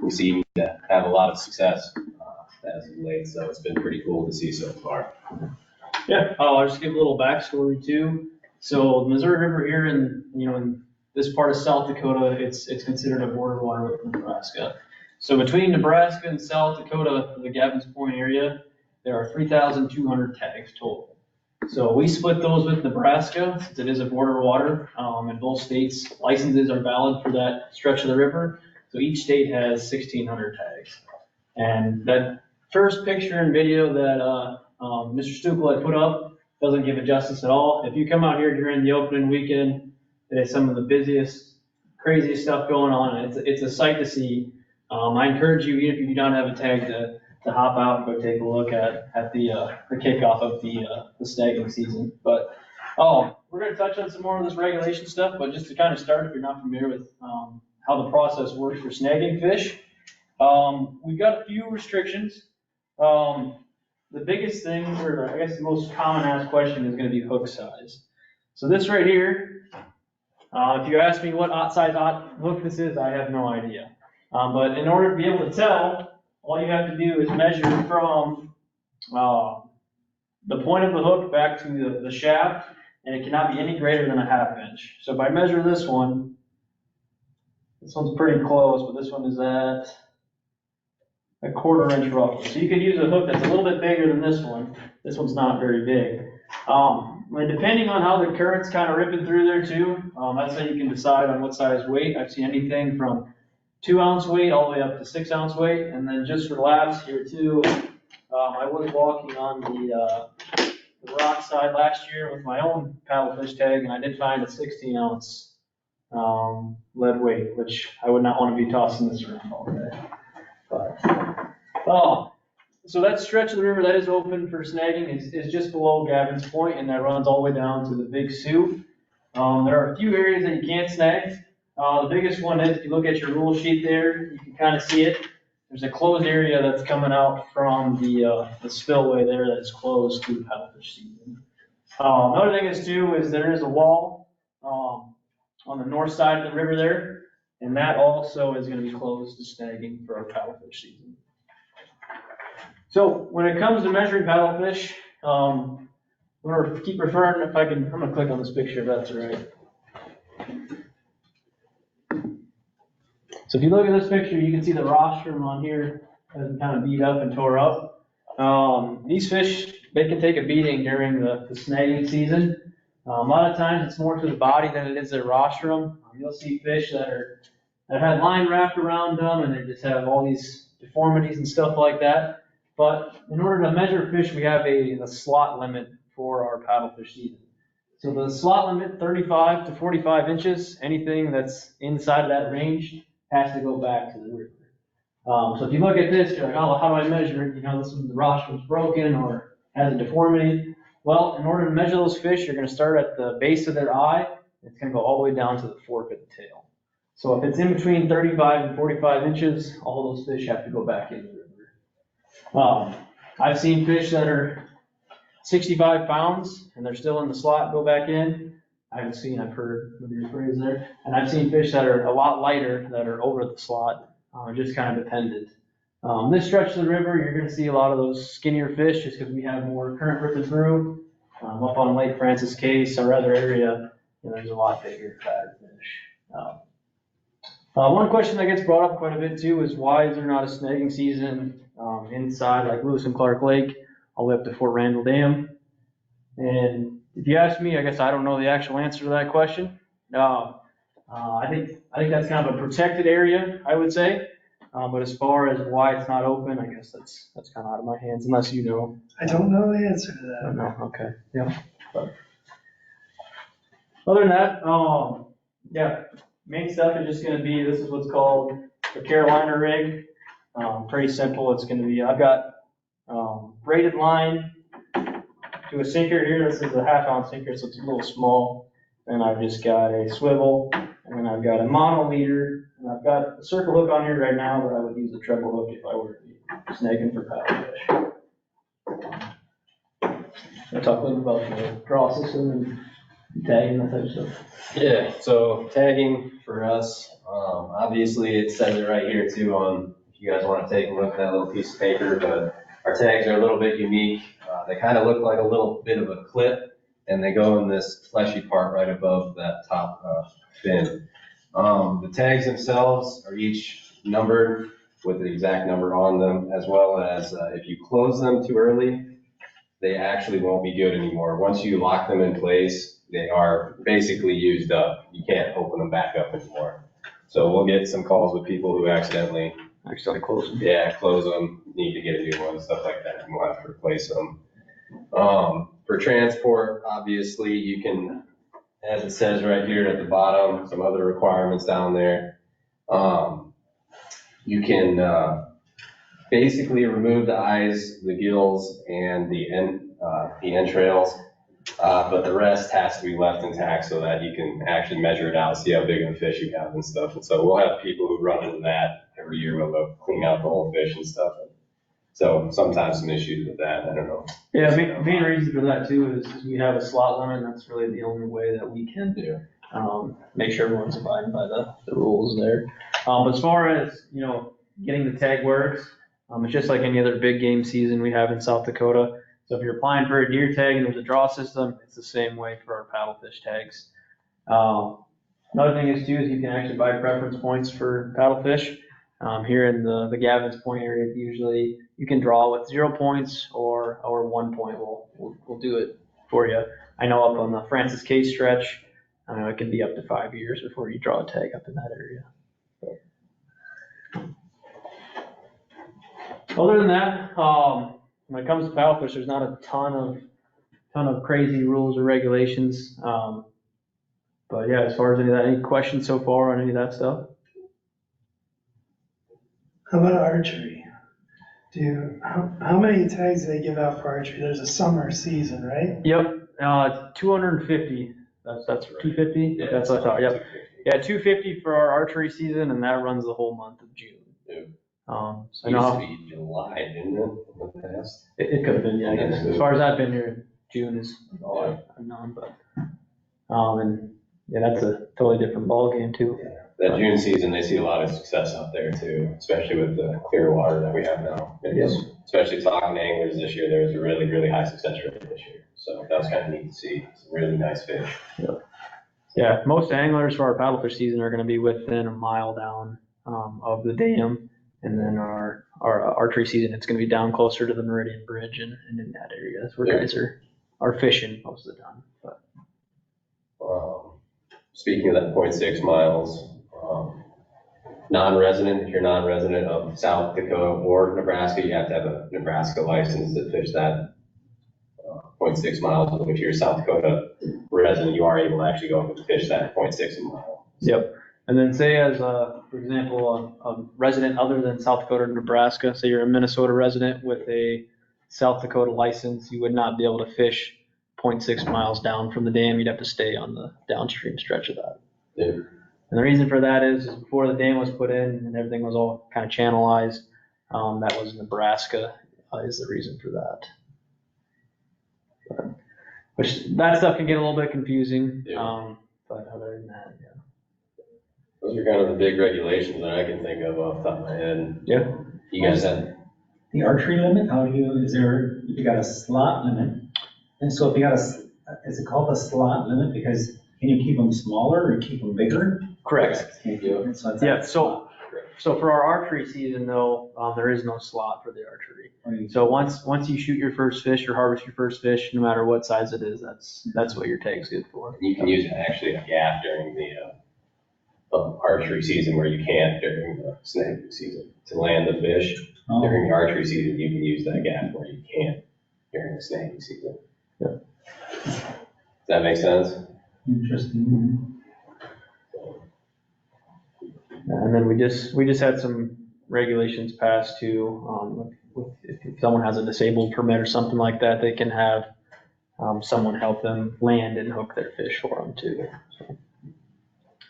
[SPEAKER 2] We seem to have a lot of success as of late, so it's been pretty cool to see so far.
[SPEAKER 4] Yeah, I'll just give a little backstory too. So the Missouri River here in this part of South Dakota, it's considered a border water with Nebraska. So between Nebraska and South Dakota, the Gavins Point area, there are 3,200 tags total. So we split those with Nebraska, since it is a border water, and both states' licenses are valid for that stretch of the river. So each state has 1,600 tags. And that first picture and video that Mr. Stukel had put up doesn't give it justice at all. If you come out here during the opening weekend, there's some of the busiest, craziest stuff going on. It's a sight to see. I encourage you, even if you do not have a tag, to hop out and go take a look at the kickoff of the snagging season. But we're going to touch on some more of this regulation stuff. But just to kind of start, if you're not familiar with how the process works for snagging fish, we've got a few restrictions. The biggest thing, or I guess the most common asked question, is going to be hook size. So this right here, if you ask me what size hook this is, I have no idea. But in order to be able to tell, all you have to do is measure from the point of the hook back to the shaft, and it cannot be any greater than a 1/2 inch. So if I measure this one's pretty close, but this one is at a 1/4 inch roughly. So you could use a hook that's a little bit bigger than this one. This one's not very big. Depending on how the current's kind of ripping through there too, that's how you can decide on what size weight. I've seen anything from 2-ounce weight all the way up to 6-ounce weight. And then just for laughs here too, I was walking on the rock side last year with my own paddlefish tag, and I did find a 16-ounce lead weight, which I would not want to be tossing this around all day. So that stretch of the river that is open for snagging is just below Gavins Point, and that runs all the way down to the Big Sioux. There are a few areas that you can't snag. The biggest one is, if you look at your rule sheet there, you can kind of see it. There's a closed area that's coming out from the spillway there that is closed to the paddlefish season. Another thing is too, is there is a wall on the north side of the river there, and that also is going to be closed to snagging for our paddlefish season. So when it comes to measuring paddlefish, I'm going to keep referring, I'm going to click on this picture if that's all right. So if you look at this picture, you can see the rostrum on here has been kind of beat up and tore up. These fish, they can take a beating during the snagging season. A lot of times it's more to the body than it is their rostrum. You'll see fish that had line wrapped around them, and they just have all these deformities and stuff like that. But in order to measure fish, we have a slot limit for our paddlefish season. So the slot limit, 35 to 45 inches, anything that's inside of that range has to go back to the river. So if you look at this, you're like, oh, how do I measure it? This one, the rostrum's broken or has a deformity. Well, in order to measure those fish, you're going to start at the base of their eye. It's going to go all the way down to the fork of the tail. So if it's in between 35 and 45 inches, all those fish have to go back into the river. I've seen fish that are 65 pounds and they're still in the slot, go back in. I've heard your phrase there. And I've seen fish that are a lot lighter that are over the slot, just kind of dependent. This stretch of the river, you're going to see a lot of those skinnier fish just because we have more current ripping through. Up on Lake Francis Case, our other area, there's a lot bigger, fatter fish. One question that gets brought up quite a bit too is why is there not a snagging season inside like Lewis and Clark Lake all the way up to Fort Randall Dam? And if you ask me, I guess I don't know the actual answer to that question. I think that's kind of a protected area, I would say. But as far as why it's not open, I guess that's kind of out of my hands, unless you know.
[SPEAKER 3] I don't know the answer to that.
[SPEAKER 4] No, okay, yeah. But other than that, yeah, main stuff is just gonna be, this is what's called the Carolina rig. Pretty simple. It's gonna be, I've got braided line to a sinker here. This is a 1/2 ounce sinker, so it's a little small. And I've just got a swivel, and then I've got a mono leader, and I've got a circle hook on here right now, but I would use a treble hook if I were to be snagging for paddlefish. I'll talk a little about the draw system and tagging, that type of stuff.
[SPEAKER 2] Yeah, so tagging for us, obviously it says it right here too on, if you guys want to take a look at that little piece of paper, but our tags are a little bit unique. They kind of look like a little bit of a clip, and they go in this fleshy part right above that top fin. The tags themselves are each numbered with the exact number on them, as well as if you close them too early, they actually won't be good anymore. Once you lock them in place, they are basically used up. You can't open them back up anymore. So we'll get some calls with people who accidentally
[SPEAKER 4] close them.
[SPEAKER 2] Yeah, close them, need to get a new one, stuff like that, and we'll have to replace them. For transport, obviously, you can, as it says right here at the bottom, some other requirements down there. You can basically remove the eyes, the gills, and the entrails, but the rest has to be left intact so that you can actually measure it out, see how big of a fish you have and stuff. And so we'll have people who run into that every year. We'll go clean out the whole fish and stuff. So sometimes some issues with that, I don't know.
[SPEAKER 4] Yeah, main reason for that too is we have a slot limit, and that's really the only way that we can make sure everyone's abiding by the rules there. But as far as, getting the tag works, it's just like any other big game season we have in South Dakota. So if you're applying for a deer tag and there's a draw system, it's the same way for our paddlefish tags. Another thing is you can actually buy preference points for paddlefish. Here in the Gavins point area, usually you can draw with 0 points or 1 point. We'll do it for you. I know up on the Francis K stretch, it can be up to 5 years before you draw a tag up in that area. Other than that, when it comes to paddlefish, there's not a ton of crazy rules or regulations. But yeah, as far as any questions so far on any of that stuff?
[SPEAKER 3] How about archery? How many tags do they give out for archery? There's a summer season, right?
[SPEAKER 4] Yep, 250. That's 250.
[SPEAKER 2] Yeah,
[SPEAKER 4] that's what I thought. Yep. Yeah, 250 for our archery season, and that runs the whole month of June.
[SPEAKER 2] Yeah.
[SPEAKER 4] So
[SPEAKER 2] It used to be July, didn't it, in the past?
[SPEAKER 4] It could have been, yeah, I guess. As far as I've been here, June is all I've known, but, and yeah, that's a totally different ball game too.
[SPEAKER 2] Yeah. That June season, they see a lot of success out there too, especially with the clear water that we have now. Especially talking to anglers this year, there was a really, really high success rate this year. So that was kind of neat to see. Some really nice fish.
[SPEAKER 4] Yeah, most anglers for our paddlefish season are going to be within a mile down of the dam. And then our archery season, it's going to be down closer to the Meridian Bridge and in that area. That's where guys are fishing most of the time. But.
[SPEAKER 2] Speaking of that 0.6 miles, non-resident, if you're non-resident of South Dakota or Nebraska, you have to have a Nebraska license to fish that 0.6 miles. If you're a South Dakota resident, you are able to actually go and fish that 0.6 mile.
[SPEAKER 4] Yep. And then say as, for example, a resident other than South Dakota or Nebraska, say you're a Minnesota resident with a South Dakota license, you would not be able to fish 0.6 miles down from the dam. You'd have to stay on the downstream stretch of that.
[SPEAKER 2] Yeah.
[SPEAKER 4] And the reason for that is before the dam was put in and everything was all kind of channelized, that was Nebraska is the reason for that. Which that stuff can get a little bit confusing, but other than that, yeah.
[SPEAKER 2] Those are kind of the big regulations that I can think of off the top of my head.
[SPEAKER 4] Yeah.
[SPEAKER 2] You guys have
[SPEAKER 5] The archery limit, you got a slot limit. And so if you got is it called a slot limit? Because Can you keep them smaller or keep them bigger?
[SPEAKER 4] Correct.
[SPEAKER 2] Yeah.
[SPEAKER 5] So it's
[SPEAKER 4] Yeah, so for our archery season though, there is no slot for the archery. So once you shoot your first fish or harvest your first fish, no matter what size it is, that's what your tag's good for.
[SPEAKER 2] You can use actually a gap during the archery season where you can't during the snagging season. To land the fish during the archery season, you can use that gap where you can't during the snagging season.
[SPEAKER 4] Yeah.
[SPEAKER 2] Does that make sense?
[SPEAKER 5] Interesting.
[SPEAKER 4] And then we just had some regulations passed too, if someone has a disabled permit or something like that, they can have, someone help them land and hook their fish for them too. So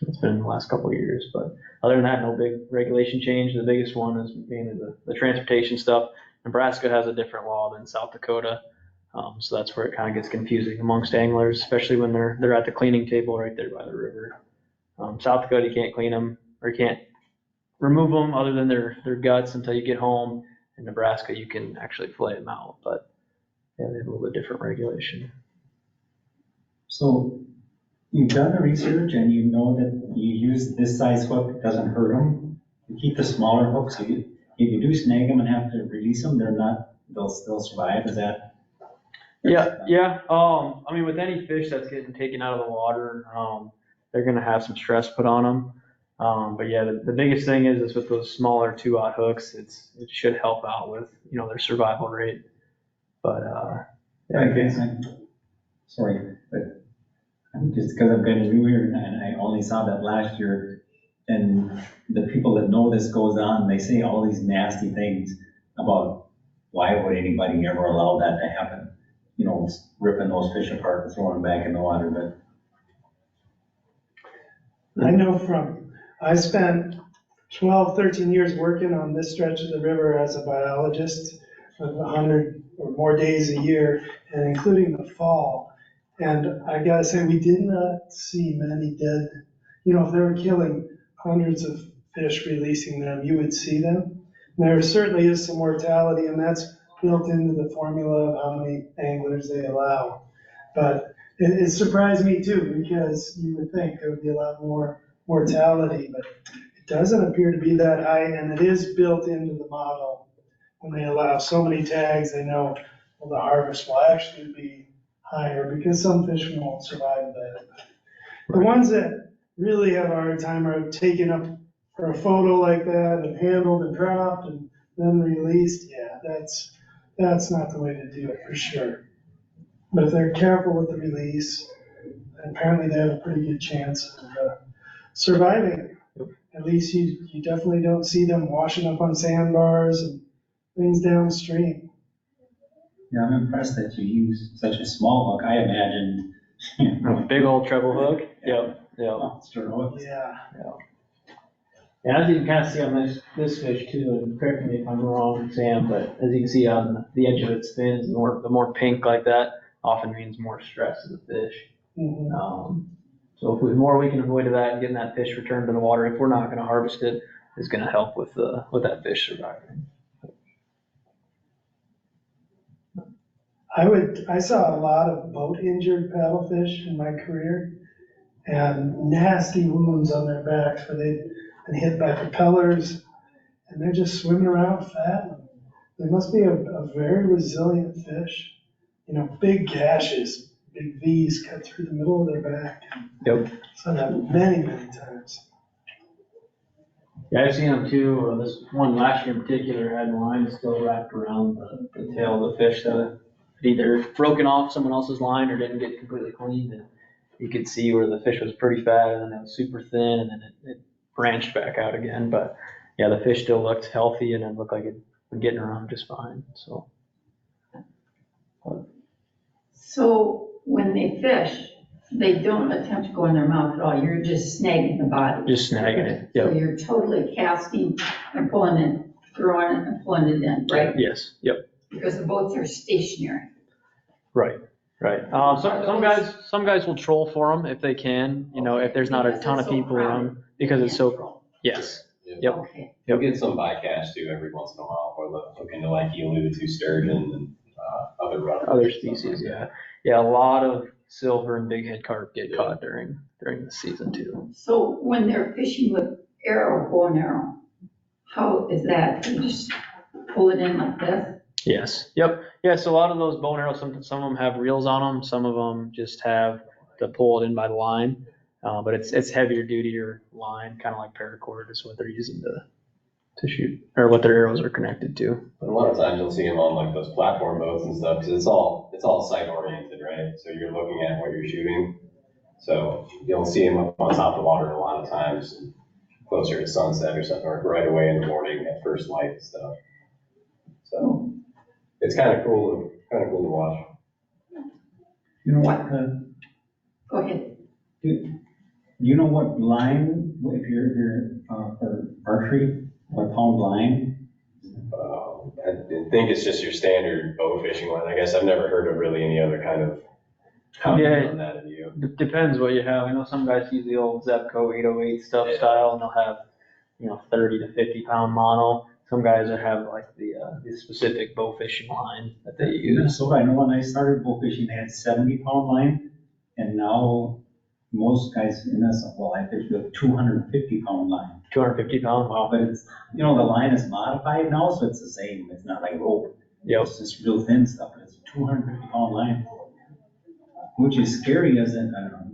[SPEAKER 4] it's been in the last couple of years, but other than that, no big regulation change. The biggest one is mainly the transportation stuff. Nebraska has a different law than South Dakota. So that's where it kind of gets confusing amongst anglers, especially when they're at the cleaning table right there by the river. South Dakota, you can't clean them or you can't remove them other than their guts until you get home. In Nebraska, you can actually fillet them out, but yeah, they have a little bit different regulation.
[SPEAKER 5] So you've done the research and you know that you use this size hook, it doesn't hurt them. You keep the smaller hooks. If you do snag them and have to release them, they'll survive. Is that?
[SPEAKER 4] Yeah. I mean, with any fish that's getting taken out of the water, they're gonna have some stress put on them. But yeah, the biggest thing is with those smaller 2/0 hooks, it should help out with, their survival rate. But,
[SPEAKER 5] Sorry, but just because I'm kind of new here and I only saw that last year, and the people that know this goes on, they say all these nasty things about why would anybody ever allow that to happen? Ripping those fish apart and throwing them back in the water, but.
[SPEAKER 3] I know I spent 12, 13 years working on this stretch of the river as a biologist, 100 or more days a year, and including the fall. And I gotta say, we did not see many dead, if they were killing hundreds of fish, releasing them, you would see them. There certainly is some mortality, and that's built into the formula of how many anglers they allow. But it surprised me too, because you would think there would be a lot more mortality, but it doesn't appear to be that high, and it is built into the model. When they allow so many tags, they know, well, the harvest will actually be higher, because some fish won't survive that. The ones that really have a hard time are taken up for a photo like that and handled and dropped and then released. Yeah, that's not the way to do it for sure. But if they're careful with the release, apparently they have a pretty good chance of surviving. At least you definitely don't see them washing up on sandbars and things downstream.
[SPEAKER 5] Yeah, I'm impressed that you use such a small hook. I imagined.
[SPEAKER 4] A big old treble hook. Yep.
[SPEAKER 5] Monster hooks.
[SPEAKER 3] Yeah.
[SPEAKER 4] And as you can kind of see on this fish too, and correct me if I'm wrong, Sam, but as you can see on the edge of its fins, the more pink like that often means more stress to the fish.
[SPEAKER 3] Mm-hmm.
[SPEAKER 4] So the more we can avoid that and getting that fish returned to the water, if we're not going to harvest it, is going to help with that fish surviving.
[SPEAKER 3] I saw a lot of boat injured paddlefish in my career, and nasty wounds on their backs where they've been hit by propellers, and they're just swimming around fat. They must be a very resilient fish. Big gashes, big V's cut through the middle of their back.
[SPEAKER 4] Yep.
[SPEAKER 3] So that many, many times.
[SPEAKER 4] Yeah, I've seen them too. This one last year in particular had lines still wrapped around the tail of the fish that had either broken off someone else's line or didn't get completely cleaned. And you could see where the fish was pretty fat and then it was super thin and then it branched back out again. But yeah, the fish still looked healthy and it looked like it was getting around just fine.
[SPEAKER 9] So when they fish, they don't attempt to go in their mouth at all. You're just snagging the body.
[SPEAKER 4] Just snagging it.
[SPEAKER 9] So
[SPEAKER 4] Yep.
[SPEAKER 9] you're totally casting and pulling it, throwing it and pulling it in, right?
[SPEAKER 4] Yes. Yep.
[SPEAKER 9] Because the boats are stationary.
[SPEAKER 4] Right. Some guys will troll for them if they can. If there's not a ton of people around because it's so. Yes. Yep.
[SPEAKER 9] Okay.
[SPEAKER 2] You'll get some bycatch too every once in a while, or look into, like you alluded to, sturgeon and other
[SPEAKER 4] Other species, yeah. Yeah, a lot of silver and big head carp get caught during the season too.
[SPEAKER 9] So when they're fishing with bow and arrow, how is that? You just pull it in like this?
[SPEAKER 4] Yes. Yep. Yeah. So a lot of those bow and arrows, some of them have reels on them. Some of them just have to pull it in by the line. But it's heavier duty line, kind of like paracord is what they're using to shoot, or what their arrows are connected to.
[SPEAKER 2] But a lot of times you'll see them on like those platform boats and stuff, because it's all sight oriented, right? So you're looking at what you're shooting. So you'll see them up on top of the water a lot of times, closer to sunset or something, or right away in the morning at first light and stuff. So it's kind of cool to watch.
[SPEAKER 5] You know
[SPEAKER 9] What?
[SPEAKER 5] what,
[SPEAKER 9] Go ahead.
[SPEAKER 5] you know what line, if you're, for archery, what pound line?
[SPEAKER 2] I think it's just your standard bow fishing line. I guess I've never heard of really any other kind of comment on that of you.
[SPEAKER 4] Depends what you have. I know some guys use the old Zepco 808 stuff style, and they'll have 30 to 50 pound mono. Some guys will have like the specific bow fishing line that they use.
[SPEAKER 5] Minnesota, I know when I started bow fishing, they had 70 pound line, and now most guys in this, well, I fish with 250 pound line.
[SPEAKER 4] 250 pound, wow.
[SPEAKER 5] But it's, the line is modified now, so it's the same. It's not like rope.
[SPEAKER 4] Yep.
[SPEAKER 5] It's just real thin stuff. It's 250 pound line, which is scary as in, I don't know,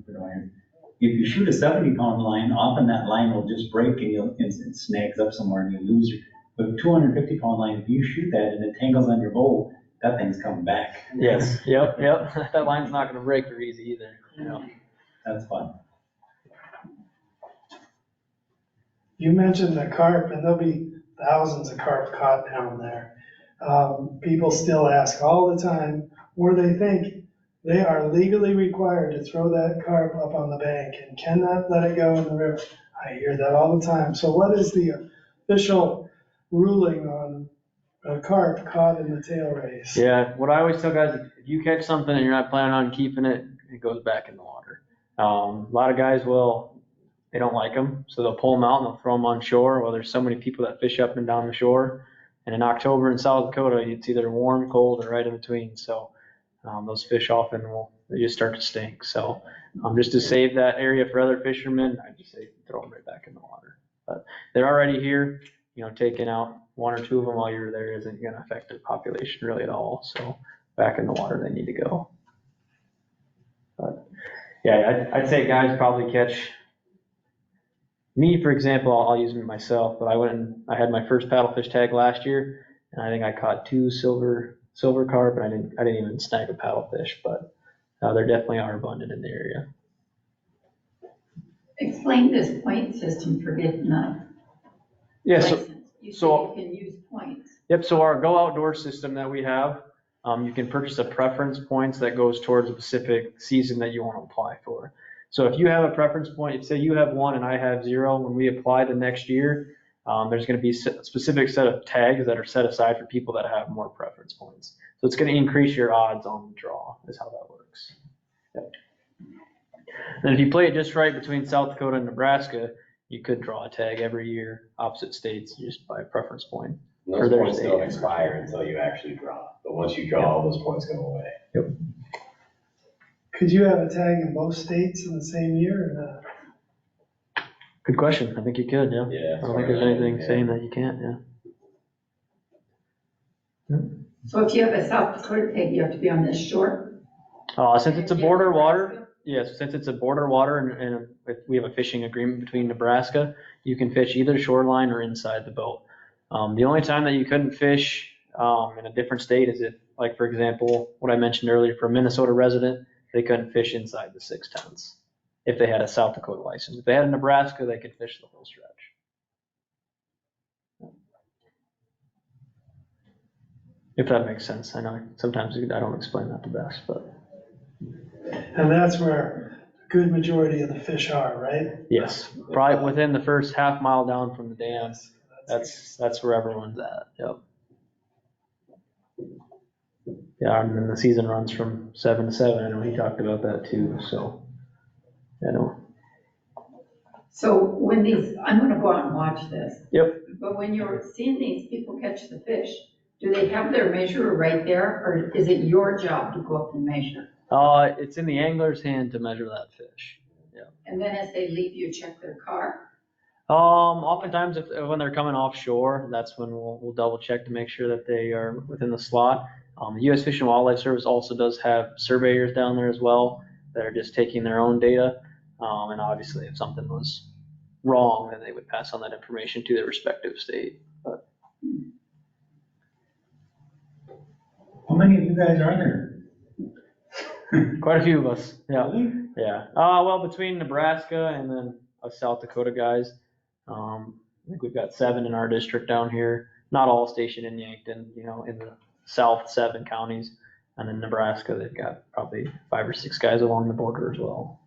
[SPEAKER 5] if you shoot a 70 pound line, often that line will just break and it snags up somewhere and you lose your, but 250 pound line, if you shoot that and it tangles on your bow, that thing's coming back.
[SPEAKER 4] Yes, yep. That line's not gonna break very easy either.
[SPEAKER 5] That's fun.
[SPEAKER 3] You mentioned the carp, and there'll be thousands of carp caught down there. People still ask all the time where they think they are legally required to throw that carp up on the bank and cannot let it go in the river. I hear that all the time. So what is the official ruling on a carp caught in the tail race?
[SPEAKER 4] Yeah, what I always tell guys, if you catch something and you're not planning on keeping it, it goes back in the water. A lot of guys they don't like them, so they'll pull them out and they'll throw them on shore. Well, there's so many people that fish up and down the shore. And in October in South Dakota, it's either warm, cold, or right in between. So those fish often they just start to stink. So just to save that area for other fishermen, I just say throw them right back in the water. But they're already here. Taking out one or two of them while you're there isn't going to affect the population really at all. So back in the water they need to go. But yeah, I'd say guys probably catch. Me, for example, I'll use myself, but I had my first paddlefish tag last year, and I think I caught 2 silver carp, and I didn't even snag a paddlefish, but there definitely are abundant in the area.
[SPEAKER 9] Explain this point system for getting a license. You can use points.
[SPEAKER 4] Yep, so our Go Outdoor system that we have, you can purchase a preference points that goes towards a specific season that you want to apply for. So if you have a preference point, say you have 1 and I have 0, when we apply the next year, there's going to be a specific set of tags that are set aside for people that have more preference points. So it's going to increase your odds on the draw, is how that works. Yep. And if you play it just right between South Dakota and Nebraska, you could draw a tag every year, opposite states, just by a preference point.
[SPEAKER 2] And those points don't expire until you actually draw. But once you draw, all those points go away.
[SPEAKER 4] Yep.
[SPEAKER 3] Could you have a tag in both states in the same year or not?
[SPEAKER 4] Good question. I think you could, yeah.
[SPEAKER 2] Yeah.
[SPEAKER 4] I don't think there's anything saying that you can't, yeah.
[SPEAKER 9] So if you have a South Dakota tag, you have to be on this shore?
[SPEAKER 4] Since it's a border water, yes, since it's a border water and if we have a fishing agreement between Nebraska, you can fish either shoreline or inside the boat. The only time that you couldn't fish in a different state is if, like, for example, what I mentioned earlier, for a Minnesota resident, they couldn't fish inside the 6/10 if they had a South Dakota license. If they had a Nebraska, they could fish the whole stretch. If that makes sense. I know sometimes I don't explain that the best, but.
[SPEAKER 3] And that's where a good majority of the fish are, right?
[SPEAKER 4] Yes, probably within the first half mile down from the dam. That's where everyone's at, yep. Yeah, and then the season runs from 7 to 7. I know he talked about that too, so, I know.
[SPEAKER 9] So when I'm gonna go out and watch this.
[SPEAKER 4] Yep.
[SPEAKER 9] But when you're seeing these people catch the fish, do they have their measurer right there, or is it your job to go up and measure?
[SPEAKER 4] It's in the angler's hand to measure that fish.
[SPEAKER 9] And then as they leave, you check their car?
[SPEAKER 4] Oftentimes when they're coming offshore, that's when we'll double check to make sure that they are within the slot. The U.S. Fish and Wildlife Service also does have surveyors down there as well that are just taking their own data. And obviously if something was wrong, then they would pass on that information to their respective state. But
[SPEAKER 5] How many of you guys are there?
[SPEAKER 4] quite a few of us, yeah.
[SPEAKER 5] Really?
[SPEAKER 4] Yeah. Well, between Nebraska and then us South Dakota guys, I think we've got 7 in our district down here. Not all stationed in Yankton, in the south 7 counties. And then Nebraska, they've got probably 5 or 6 guys along the border as well.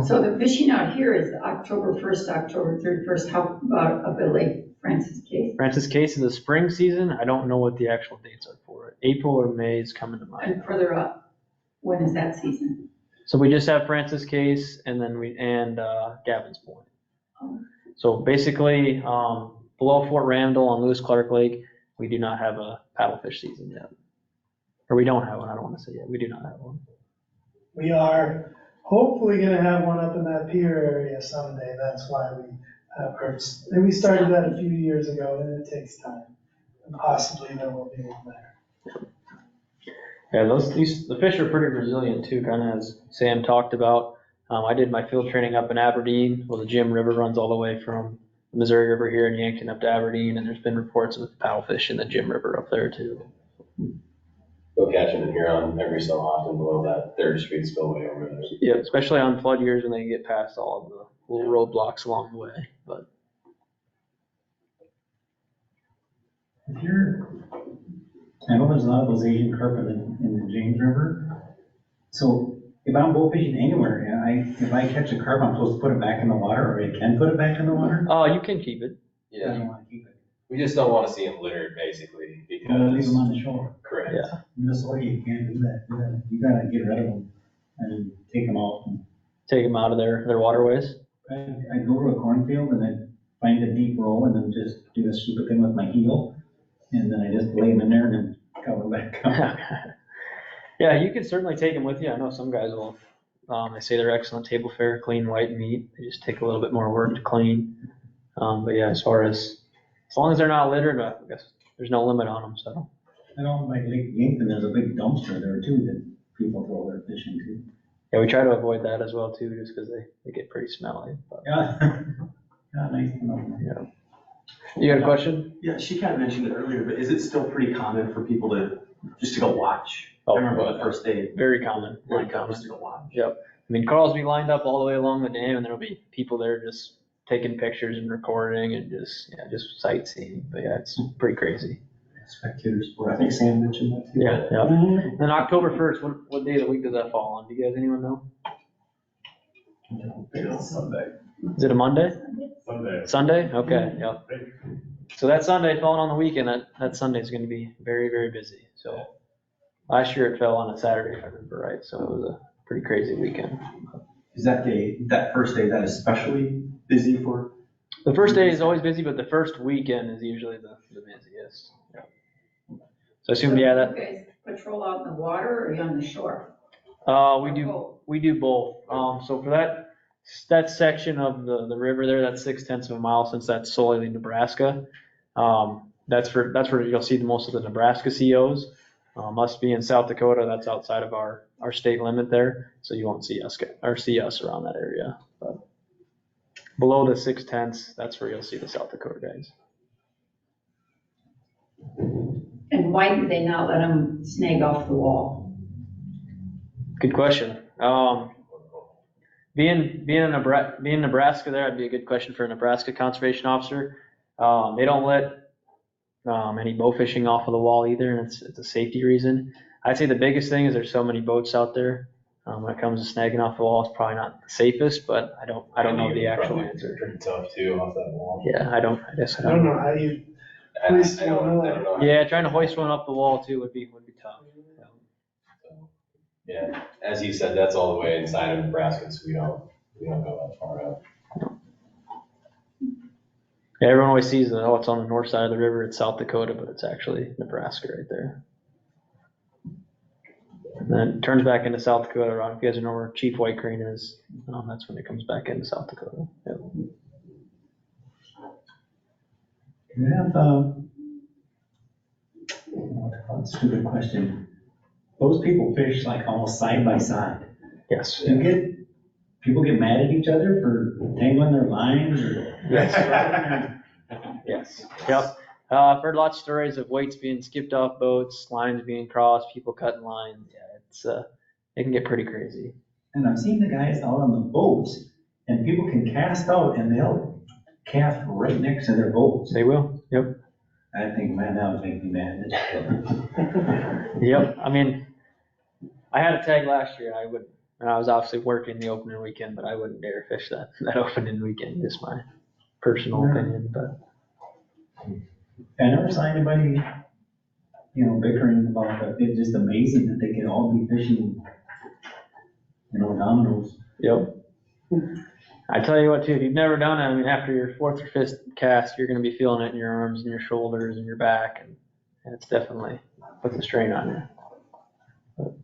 [SPEAKER 9] So the fishing out here is October 1st, October 31st. How about up at Lake Francis Case?
[SPEAKER 4] Francis Case is the spring season. I don't know what the actual dates are for it. April or May is coming to mind.
[SPEAKER 9] And further up, when is that season?
[SPEAKER 4] So we just have Francis Case and then Gavins Point. So basically, below Fort Randall on Lewis Clark Lake, we do not have a paddlefish season yet. Or we don't have one, I don't want to say yet. We do not have one.
[SPEAKER 3] We are hopefully gonna have one up in that pier area someday. That's why we have ours. And we started that a few years ago, and it takes time. And possibly there will be one there.
[SPEAKER 4] Yeah, the fish are pretty resilient too, kind of as Sam talked about. I did my field training up in Aberdeen. Well, the Jim River runs all the way from the Missouri River here in Yankton up to Aberdeen, and there's been reports of paddlefish in the Jim River up there too.
[SPEAKER 2] Go catch them in Huron every so often below that 3rd Street spillway over there.
[SPEAKER 4] Yeah, especially on flood years when they get past all of the little roadblocks along the way. But
[SPEAKER 5] I know there's a lot of those Asian carp in the James River. So if I'm boat fishing anywhere, if I catch a carp, I'm supposed to put it back in the water, or I can put it back in the water?
[SPEAKER 4] you can keep it.
[SPEAKER 5] I don't want to keep it.
[SPEAKER 2] We just don't want to see them littered, basically,
[SPEAKER 5] Leave them
[SPEAKER 2] because,
[SPEAKER 5] on the shore.
[SPEAKER 2] correct.
[SPEAKER 4] Yeah.
[SPEAKER 5] Minnesota, you can't do that. You gotta get rid of them and take them out.
[SPEAKER 4] Take them out of their waterways.
[SPEAKER 5] I go to a cornfield and I find a deep row and then just do a stupid thing with my heel. And then I just lay them in there and then cover back up.
[SPEAKER 4] Yeah, you can certainly take them with you. I know some guys will. They say they're excellent table fare, clean white meat. They just take a little bit more work to clean. But yeah, as long as they're not littered, I guess there's no limit on them. So.
[SPEAKER 5] I know by Lake Yankton, there's a big dumpster there too that people throw their fish into.
[SPEAKER 4] Yeah, we try to avoid that as well too, just because they get pretty smelly. But.
[SPEAKER 5] Yeah. Yeah, nice to know.
[SPEAKER 4] Yeah. You got a question?
[SPEAKER 7] Yeah, she kind of mentioned it earlier, but is it still pretty common for people to go watch?
[SPEAKER 4] Oh,
[SPEAKER 7] I remember the first day.
[SPEAKER 4] Very common. Very common.
[SPEAKER 7] Just to go watch.
[SPEAKER 4] Yep. I mean, cars will be lined up all the way along the dam, and there'll be people there just taking pictures and recording and just sightseeing. But yeah, it's pretty crazy.
[SPEAKER 7] Spectator sport. I think Sam mentioned that too.
[SPEAKER 4] Yeah, yeah. Then October 1st, what day of the week does that fall on? Do you guys, anyone know?
[SPEAKER 6] It's Sunday.
[SPEAKER 4] Is it a Monday?
[SPEAKER 6] Sunday.
[SPEAKER 4] Sunday? Okay, yep. So that Sunday falling on the weekend, that Sunday is going to be very, very busy. So last year it fell on a Saturday, if I remember right. So it was a pretty crazy weekend.
[SPEAKER 7] Is that first day, that especially busy for?
[SPEAKER 4] The first day is always busy, but the first weekend is usually the busiest. Yeah. So I assume, yeah, that.
[SPEAKER 9] You guys patrol out in the water or are you on the shore?
[SPEAKER 4] We do both. So for that section of the river there, that's 0.6 of a mile, since that's solely Nebraska. That's where you'll see the most of the Nebraska COs. Us being in South Dakota, that's outside of our state limit there, so you won't see us around that area. But below the 0.6, that's where you'll see the South Dakota guys.
[SPEAKER 9] And why do they not let them snag off the wall?
[SPEAKER 4] Good question. Being Nebraska there, that'd be a good question for a Nebraska conservation officer. They don't let any bow fishing off of the wall either, and it's a safety reason. I'd say the biggest thing is there's so many boats out there. When it comes to snagging off the wall, it's probably not the safest, but I don't know the actual answer.
[SPEAKER 2] Pretty tough too off that wall.
[SPEAKER 4] Yeah, I guess
[SPEAKER 3] I don't know how you hoist
[SPEAKER 2] I don't
[SPEAKER 3] one up.
[SPEAKER 2] know.
[SPEAKER 4] Yeah, trying to hoist one up the wall too would be tough.
[SPEAKER 2] Yeah, as you said, that's all the way inside of Nebraska, so we don't go that far out.
[SPEAKER 4] Yeah, everyone always sees that, oh, it's on the north side of the river, it's South Dakota, but it's actually Nebraska right there. And then it turns back into South Dakota around, if you guys know where Chief White Crane is, that's when it comes back into South Dakota. Yep.
[SPEAKER 5] You have, that's a stupid question. Those people fish like almost side by side.
[SPEAKER 4] Yes.
[SPEAKER 5] People get mad at each other for tangling their lines or?
[SPEAKER 4] Yes. Yes. Yep. I've heard lots of stories of weights being skipped off boats, lines being crossed, people cutting lines. Yeah, it can get pretty crazy.
[SPEAKER 5] And I've seen the guys out on the boats and people can cast out and they'll cast right next to their boats.
[SPEAKER 4] They will. Yep.
[SPEAKER 5] I think, man, that would make me mad.
[SPEAKER 4] Yep. I mean, I had a tag last year. And I was obviously working the opening weekend, but I wouldn't dare fish that opening weekend. Just my personal opinion, but.
[SPEAKER 5] I never saw anybody, bickering about it. It's just amazing that they can all be fishing, dominoes.
[SPEAKER 4] Yep. I tell you what too, if you've never done it, I mean, after your fourth or fifth cast, you're going to be feeling it in your arms and your shoulders and your back, and it's definitely puts a strain on you.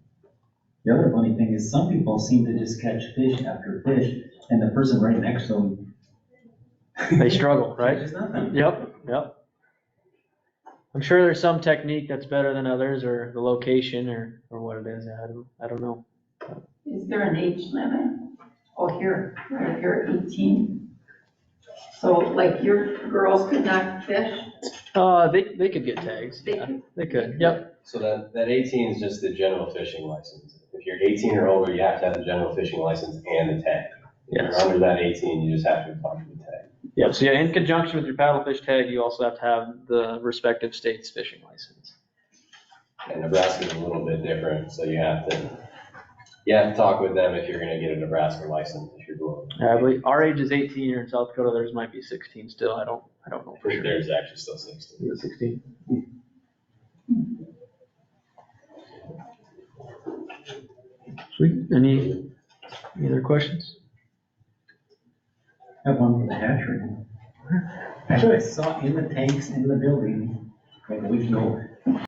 [SPEAKER 5] The other funny thing is some people seem to just catch fish after fish, and the person right next to them.
[SPEAKER 4] They struggle, right?
[SPEAKER 5] There's nothing.
[SPEAKER 4] Yep. I'm sure there's some technique that's better than others, or the location, or what it is. I don't know.
[SPEAKER 9] Is there an age limit? Oh, here, right here, 18. So like your girls could not fish?
[SPEAKER 4] They could get tags. They could. Yep.
[SPEAKER 2] So that 18 is just the general fishing license. If you're 18 or older, you have to have the general fishing license and the tag. If
[SPEAKER 4] Yes.
[SPEAKER 2] you're under that 18, you just have to apply for the tag.
[SPEAKER 4] Yep. So yeah, in conjunction with your paddlefish tag, you also have to have the respective state's fishing license.
[SPEAKER 2] And Nebraska is a little bit different, so you have to talk with them if you're gonna get a Nebraska license, if you're going.
[SPEAKER 4] I believe our age is 18 here in South Dakota. Theirs might be 16 still. I don't know for sure.
[SPEAKER 2] There's actually still 16.
[SPEAKER 4] Is it 16? Sweet. Any other questions?
[SPEAKER 5] I have one for the hatchery. Actually, I saw in the tanks in the building like a week ago,